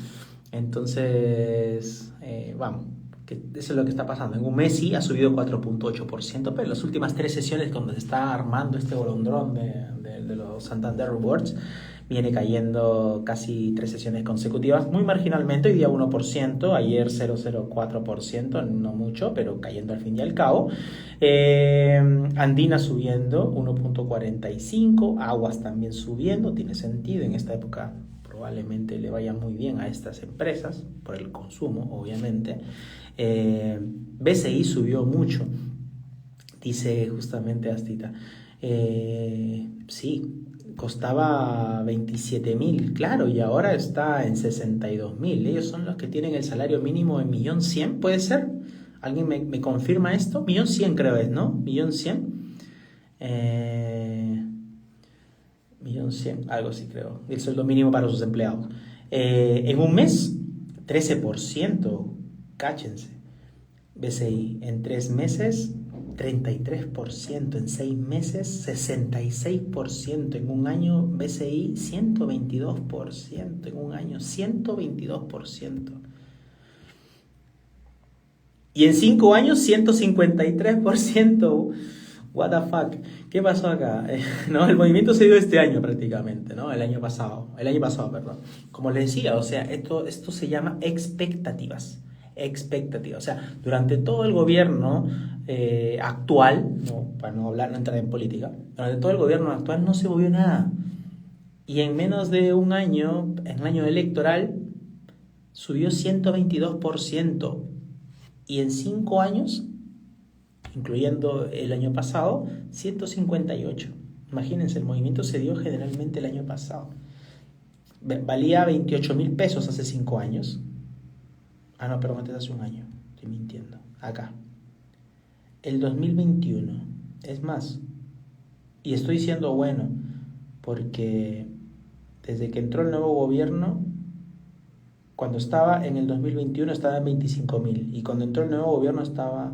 Entonces, vamos, que eso es lo que está pasando. En un mes sí ha subido 4.8%, pero en las últimas 3 sesiones cuando se está armando este bolondrón de los Santander Rewards, viene cayendo casi 3 sesiones consecutivas, muy marginalmente, hoy día 1%, ayer 0,04%, no mucho, pero cayendo al fin y al cabo. Andina subiendo 1.45%, Aguas también subiendo, tiene sentido en esta época. Probablemente le vaya muy bien a estas empresas, por el consumo, obviamente. BCI subió mucho, dice justamente Astita. Sí, costaba 27.000, claro, y ahora está en 62.000. Ellos son los que tienen el salario mínimo en 1.100.000, ¿puede ser? ¿Alguien me confirma esto? 1.100.000 creo es, ¿no? 1.100.000. 1.100.000, algo así creo. El sueldo mínimo para sus empleados. En un mes, 13%. Cáchense. BCI. En 3 meses, 33%. En 6 meses, 66%. En un año, BCI, 122%. En un año, 122%. Y en 5 años, 153%. What the fuck, ¿qué pasó acá? No, el movimiento se dio este año prácticamente, ¿no? El año pasado, perdón. Como les decía, o sea, esto se llama expectativas. O sea, durante todo el gobierno actual, no, para no entrar en política, durante todo el gobierno actual no se movió nada. Y en menos de un año, en el año electoral, subió 122%. Y en 5 años, incluyendo el año pasado, 158. Imagínense, el movimiento se dio generalmente el año pasado. Valía 28.000 pesos hace 5 años. Ah, no, perdón, antes hace un año. Estoy mintiendo. Acá. El 2021. Es más. Y estoy diciendo bueno, porque desde que entró el nuevo gobierno, cuando estaba en el 2021 estaba en 25.000. Y cuando entró el nuevo gobierno estaba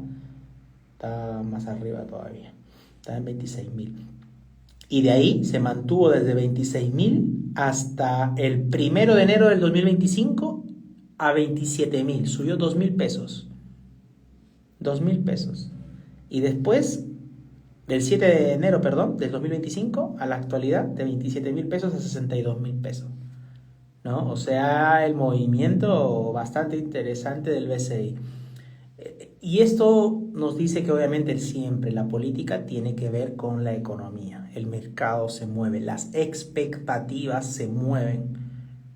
más arriba todavía, está en 26.000, y de ahí se mantuvo desde 26.000 hasta el 1 de enero del 2025 a 27.000, subió 2.000 pesos, 2.000 pesos, y después del 7 de enero, del 2025 a la actualidad, de 27.000 pesos a 62.000 pesos, ¿no? O sea, el movimiento bastante interesante del BCI. Y esto nos dice que obviamente siempre la política tiene que ver con la economía. El mercado se mueve, las expectativas se mueven.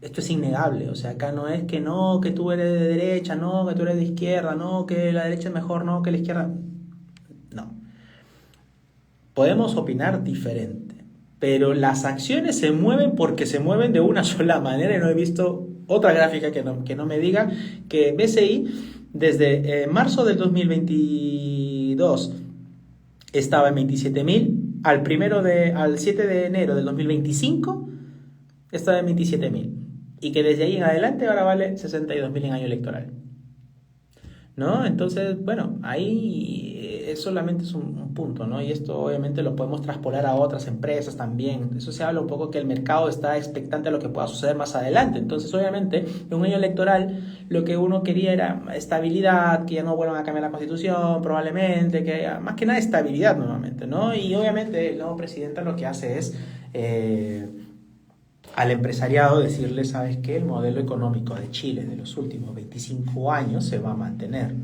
Esto es innegable. O sea, acá no es que no, que tú eres de derecha, no, que tú eres de izquierda, no, que la derecha es mejor, no, que la izquierda. No. Podemos opinar diferente, pero las acciones se mueven porque se mueven de una sola manera, y no he visto otra gráfica que no me diga que BCI desde marzo del 2022 estaba en 27.000, al 7 de enero del 2025 estaba en 27.000, y que desde ahí en adelante ahora vale 62.000 en año electoral, ¿no? Entonces, bueno, ahí solamente es un punto, ¿no? Y esto obviamente lo podemos traspolar a otras empresas también. Eso se habla un poco que el mercado está expectante a lo que pueda suceder más adelante. Entonces, obviamente, en un año electoral lo que uno quería era estabilidad, que ya no vuelvan a cambiar la constitución, probablemente, que haya, más que nada estabilidad nuevamente, ¿no? Y obviamente el nuevo presidente lo que hace es al empresariado decirle, ¿sabes qué? El modelo económico de Chile de los últimos 25 años se va a mantener.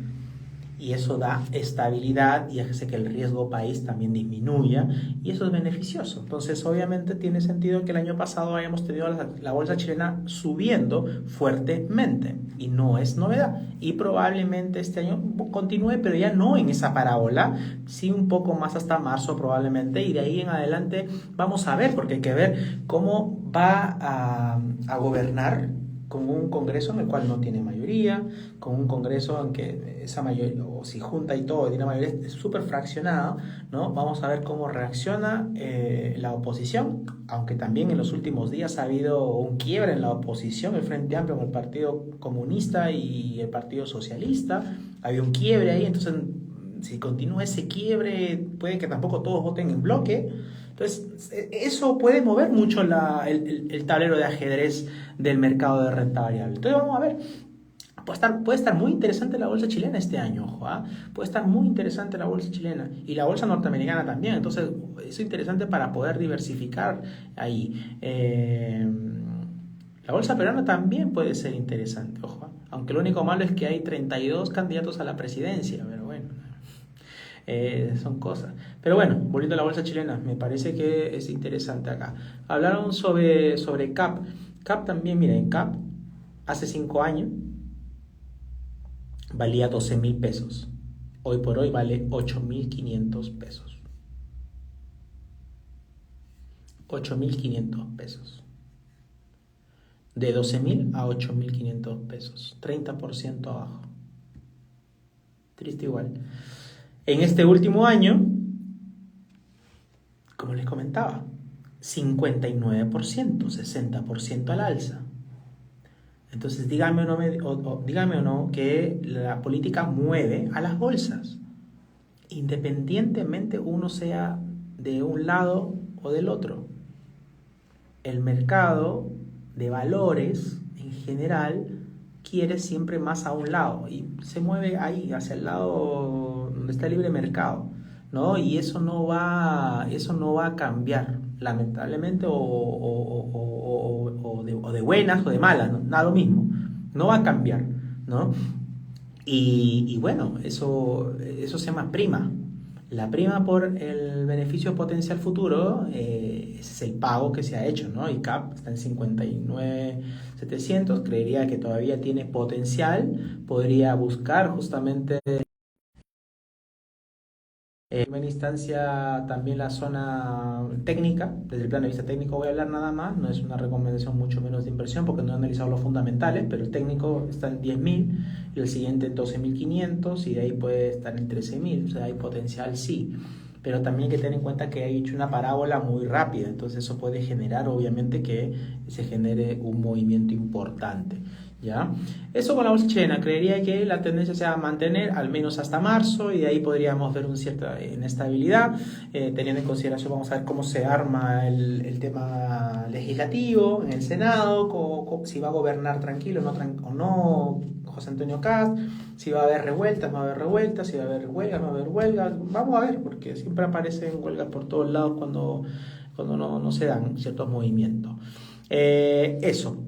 Y eso da estabilidad y hace que el riesgo país también disminuya, y eso es beneficioso. Entonces, obviamente, tiene sentido que el año pasado hayamos tenido la bolsa chilena subiendo fuertemente, y no es novedad. Y probablemente este año continúe, pero ya no en esa parábola, sí un poco más hasta marzo probablemente, y de ahí en adelante vamos a ver, porque hay que ver cómo va a gobernar con un Congreso en el cual no tiene mayoría, con un Congreso en que esa mayoría, o si junta y todo, tiene mayoría, es súper fraccionado, ¿no? Vamos a ver cómo reacciona la oposición, aunque también en los últimos días ha habido un quiebre en la oposición, el Frente Amplio con el Partido Comunista y el Partido Socialista, ha habido un quiebre ahí, entonces si continúa ese quiebre, puede que tampoco todos voten en bloque. Entonces, eso puede mover mucho el tablero de ajedrez del mercado de renta variable. Entonces, vamos a ver. Puede estar muy interesante la bolsa chilena este año, ojo, ¿eh? Puede estar muy interesante la bolsa chilena y la bolsa norteamericana también. Entonces, es interesante para poder diversificar ahí. La bolsa peruana también puede ser interesante, ojo, ¿eh? Aunque lo único malo es que hay 32 candidatos a la presidencia, pero bueno. Son cosas. Pero bueno, volviendo a la bolsa chilena, me parece que es interesante acá. Hablaron sobre CAP. CAP también, miren, CAP hace 5 años valía 12.000 pesos. Hoy por hoy vale 8.500 pesos. 8.500 pesos. De 12.000 a 8.500 pesos. 30% abajo. Triste igual. En este último año, como les comentaba, 59%, 60% al alza. Entonces, díganme o no que la política mueve a las bolsas, independientemente uno sea de un lado o del otro. El mercado de valores en general quiere siempre más a un lado y se mueve ahí hacia el lado donde está el libre mercado, ¿no? Y eso no va a cambiar, lamentablemente, o de buenas o de malas, ¿no? Nada lo mismo, no va a cambiar, ¿no? Y bueno, eso se llama prima. La prima por el beneficio potencial futuro, ese es el pago que se ha hecho, ¿no? Y CAP está en 59.700, creería que todavía tiene potencial, podría buscar justamente en primera instancia también la zona técnica. Desde el punto de vista técnico voy a hablar nada más, no es una recomendación mucho menos de inversión porque no he analizado los fundamentales, pero el técnico está en 10.000 y el siguiente en 12.500 y de ahí puede estar en 13.000, o sea, hay potencial sí, pero también hay que tener en cuenta que he hecho una parábola muy rápida, entonces eso puede generar obviamente que se genere un movimiento importante. ¿Ya? Eso con la bolsa chilena, creería que la tendencia se va a mantener al menos hasta marzo y de ahí podríamos ver una cierta inestabilidad, teniendo en consideración, vamos a ver cómo se arma el tema legislativo en el Senado, si va a gobernar tranquilo o no José Antonio Kast, si va a haber revueltas, no va a haber revueltas, si va a haber huelgas, no va a haber huelgas, vamos a ver, porque siempre aparecen huelgas por todos lados cuando no se dan ciertos movimientos. Eso.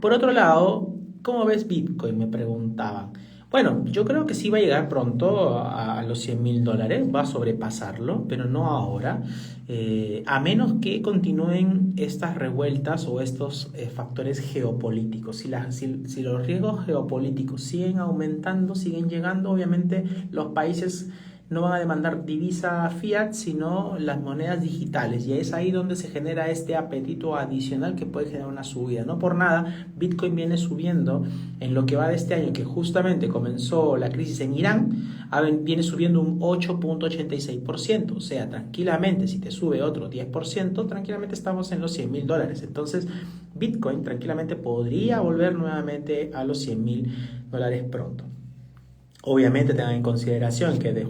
Por otro lado, ¿cómo ves Bitcoin? Me preguntaban. Bueno, yo creo que sí va a llegar pronto a los $100.000, va a sobrepasarlo, pero no ahora, a menos que continúen estas revueltas o estos factores geopolíticos. Si los riesgos geopolíticos siguen aumentando, siguen llegando, obviamente los países no van a demandar divisa fiat, sino las monedas digitales. Y es ahí donde se genera este apetito adicional que puede generar una subida. No por nada, Bitcoin viene subiendo en lo que va de este año, que justamente comenzó la crisis en Irán, viene subiendo un 8.86%. O sea, tranquilamente, si te sube otro 10%, tranquilamente estamos en los $100.000. Entonces, Bitcoin tranquilamente podría volver nuevamente a los $100.000 pronto. Obviamente tengan en consideración que de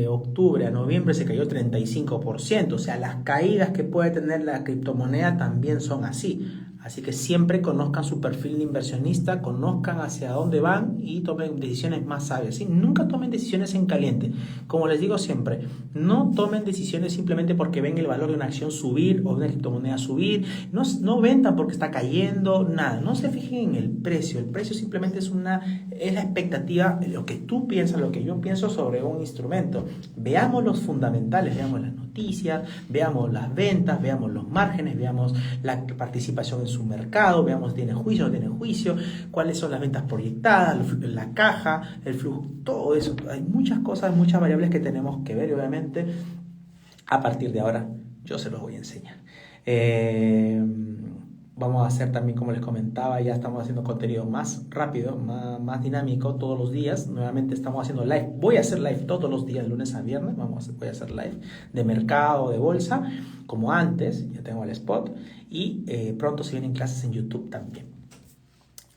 octubre a noviembre se cayó 35%, o sea, las caídas que puede tener la criptomoneda también son así. Así que siempre conozcan su perfil de inversionista, conozcan hacia dónde van y tomen decisiones más sabias. ¿Sí? Nunca tomen decisiones en caliente. Como les digo siempre, no tomen decisiones simplemente porque ven el valor de una acción subir o de una criptomoneda subir. No vendan porque está cayendo, nada. No se fijen en el precio. El precio simplemente es la expectativa, lo que tú piensas, lo que yo pienso sobre un instrumento. Veamos los fundamentales, veamos las noticias, veamos las ventas, veamos los márgenes, veamos la participación en su mercado, veamos si tiene juicio o no tiene juicio, cuáles son las ventas proyectadas, la caja, el flujo, todo eso. Hay muchas cosas, muchas variables que tenemos que ver y obviamente a partir de ahora yo se los voy a enseñar. Vamos a hacer también, como les comentaba, ya estamos haciendo contenido más rápido, más dinámico todos los días. Nuevamente estamos haciendo live. Voy a hacer live todos los días, lunes a viernes. Voy a hacer live de mercado, de bolsa, como antes. Ya tengo el spot. Y pronto se vienen clases en YouTube también.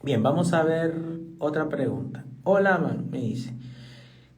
Bien, vamos a ver otra pregunta. Hola, Manu, me dice.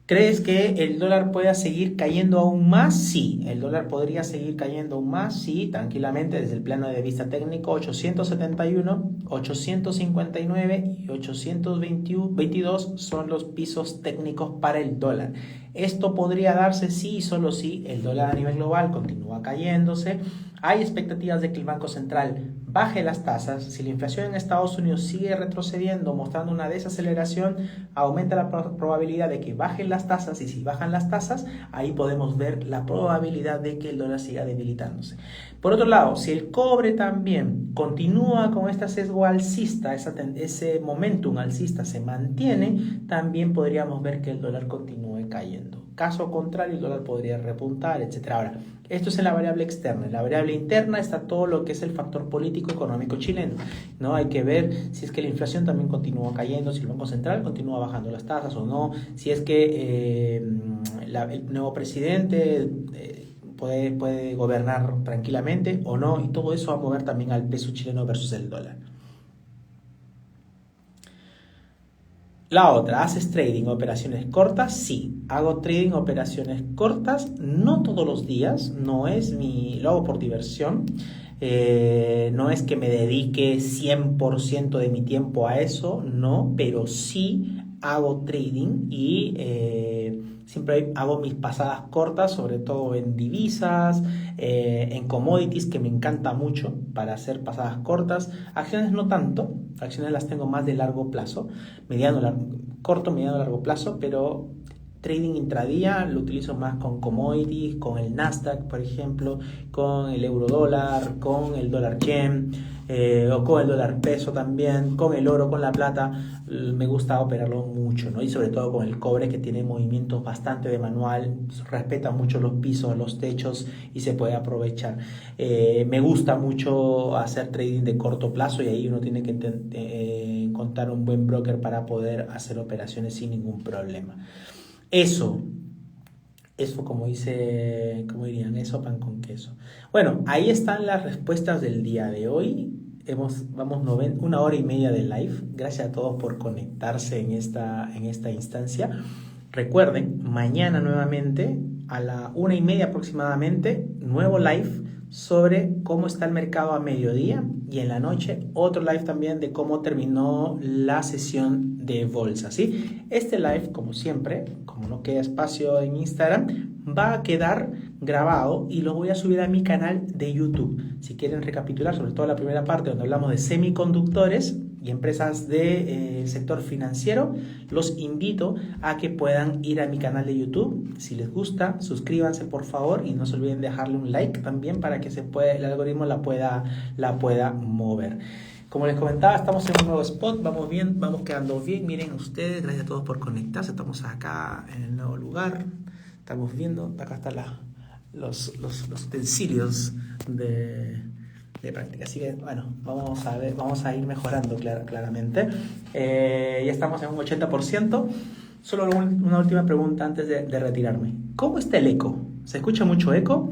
¿Crees que el dólar pueda seguir cayendo aún más? Sí, el dólar podría seguir cayendo aún más, sí, tranquilamente, desde el plano de vista técnico, 871, 859 y 822 son los pisos técnicos para el dólar. Esto podría darse sí y solo si el dólar a nivel global continúa cayéndose. Hay expectativas de que el Banco Central baje las tasas. Si la inflación en Estados Unidos sigue retrocediendo, mostrando una desaceleración, aumenta la probabilidad de que bajen las tasas, y si bajan las tasas, ahí podemos ver la probabilidad de que el dólar siga debilitándose. Por otro lado, si el cobre también continúa con este sesgo alcista, ese momentum alcista se mantiene, también podríamos ver que el dólar continúe cayendo. Caso contrario, el dólar podría repuntar, etc. Ahora, esto es en la variable externa. En la variable interna está todo lo que es el factor político económico chileno, ¿no? Hay que ver si es que la inflación también continúa cayendo, si el Banco Central continúa bajando las tasas o no, si es que el nuevo presidente puede gobernar tranquilamente o no, y todo eso va a mover también al peso chileno versus el dólar. La otra, ¿haces trading, operaciones cortas? Sí, hago trading, operaciones cortas, no todos los días, lo hago por diversión, no es que me dedique 100% de mi tiempo a eso, no, pero sí hago trading y siempre hago mis pasadas cortas, sobre todo en divisas, en commodities, que me encanta mucho para hacer pasadas cortas. Acciones no tanto, acciones las tengo más de largo plazo, corto, mediano, largo plazo, pero trading intradía lo utilizo más con commodities, con el Nasdaq, por ejemplo, con el euro dólar, con el dólar yen, o con el dólar peso también, con el oro, con la plata. Me gusta operarlo mucho, ¿no? Y sobre todo con el cobre, que tiene movimientos bastante de manual, respeta mucho los pisos, los techos, y se puede aprovechar. Me gusta mucho hacer trading de corto plazo, y ahí uno tiene que encontrar un buen broker para poder hacer operaciones sin ningún problema. Eso como dirían, eso pan con queso. Bueno, ahí están las respuestas del día de hoy. Vamos 1 hora y media de live. Gracias a todos por conectarse en esta instancia. Recuerden, mañana nuevamente a la 1:30 aproximadamente, nuevo live sobre cómo está el mercado a mediodía, y en la noche otro live también de cómo terminó la sesión de bolsa, ¿sí? Este live, como siempre, como no queda espacio en Instagram, va a quedar grabado y lo voy a subir a mi canal de YouTube. Si quieren recapitular, sobre todo la primera parte donde hablamos de semiconductores y empresas del sector financiero, los invito a que puedan ir a mi canal de YouTube. Si les gusta, suscríbanse por favor, y no se olviden de dejarle un like también para que el algoritmo la pueda mover. Como les comentaba, estamos en un nuevo spot, vamos bien, vamos quedando bien. Miren ustedes, gracias a todos por conectarse. Estamos acá en el nuevo lugar, estamos viendo, acá están los utensilios de práctica. Así que bueno, vamos a ir mejorando claramente. Ya estamos en un 80%. Solo una última pregunta antes de retirarme. ¿Cómo está el eco? ¿Se escucha mucho eco?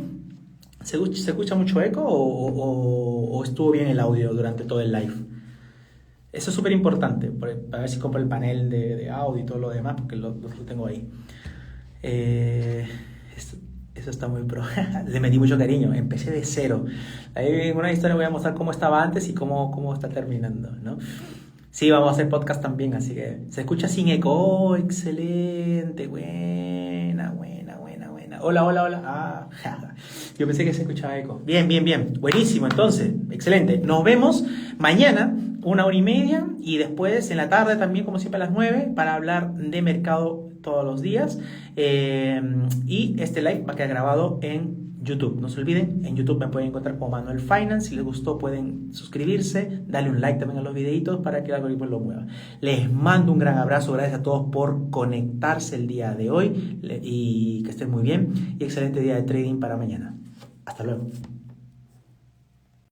¿Se escucha mucho eco o estuvo bien el audio durante todo el live? Eso es súper importante para ver si compro el panel de audio y todo lo demás, porque lo tengo ahí. Eso está muy pro. Le metí mucho cariño. Empecé de cero. Ahí en una historia voy a mostrar cómo estaba antes y cómo está terminando, ¿no? Sí, vamos a hacer podcast también, así que se escucha sin eco. ¡Oh, excelente! Buena. Hola. Ah, yo pensé que se escuchaba eco. Bien. Buenísimo, entonces. Excelente. Nos vemos mañana, 1 hora y media, y después en la tarde también, como siempre, a las 9, para hablar de mercado todos los días. Y este live va a quedar grabado en YouTube. No se olviden, en YouTube me pueden encontrar como Manuel Finance. Si les gustó, pueden suscribirse, darle un like también a los videitos para que el algoritmo lo mueva. Les mando un gran abrazo, gracias a todos por conectarse el día de hoy, y que estén muy bien, y excelente día de trading para mañana. Hasta luego.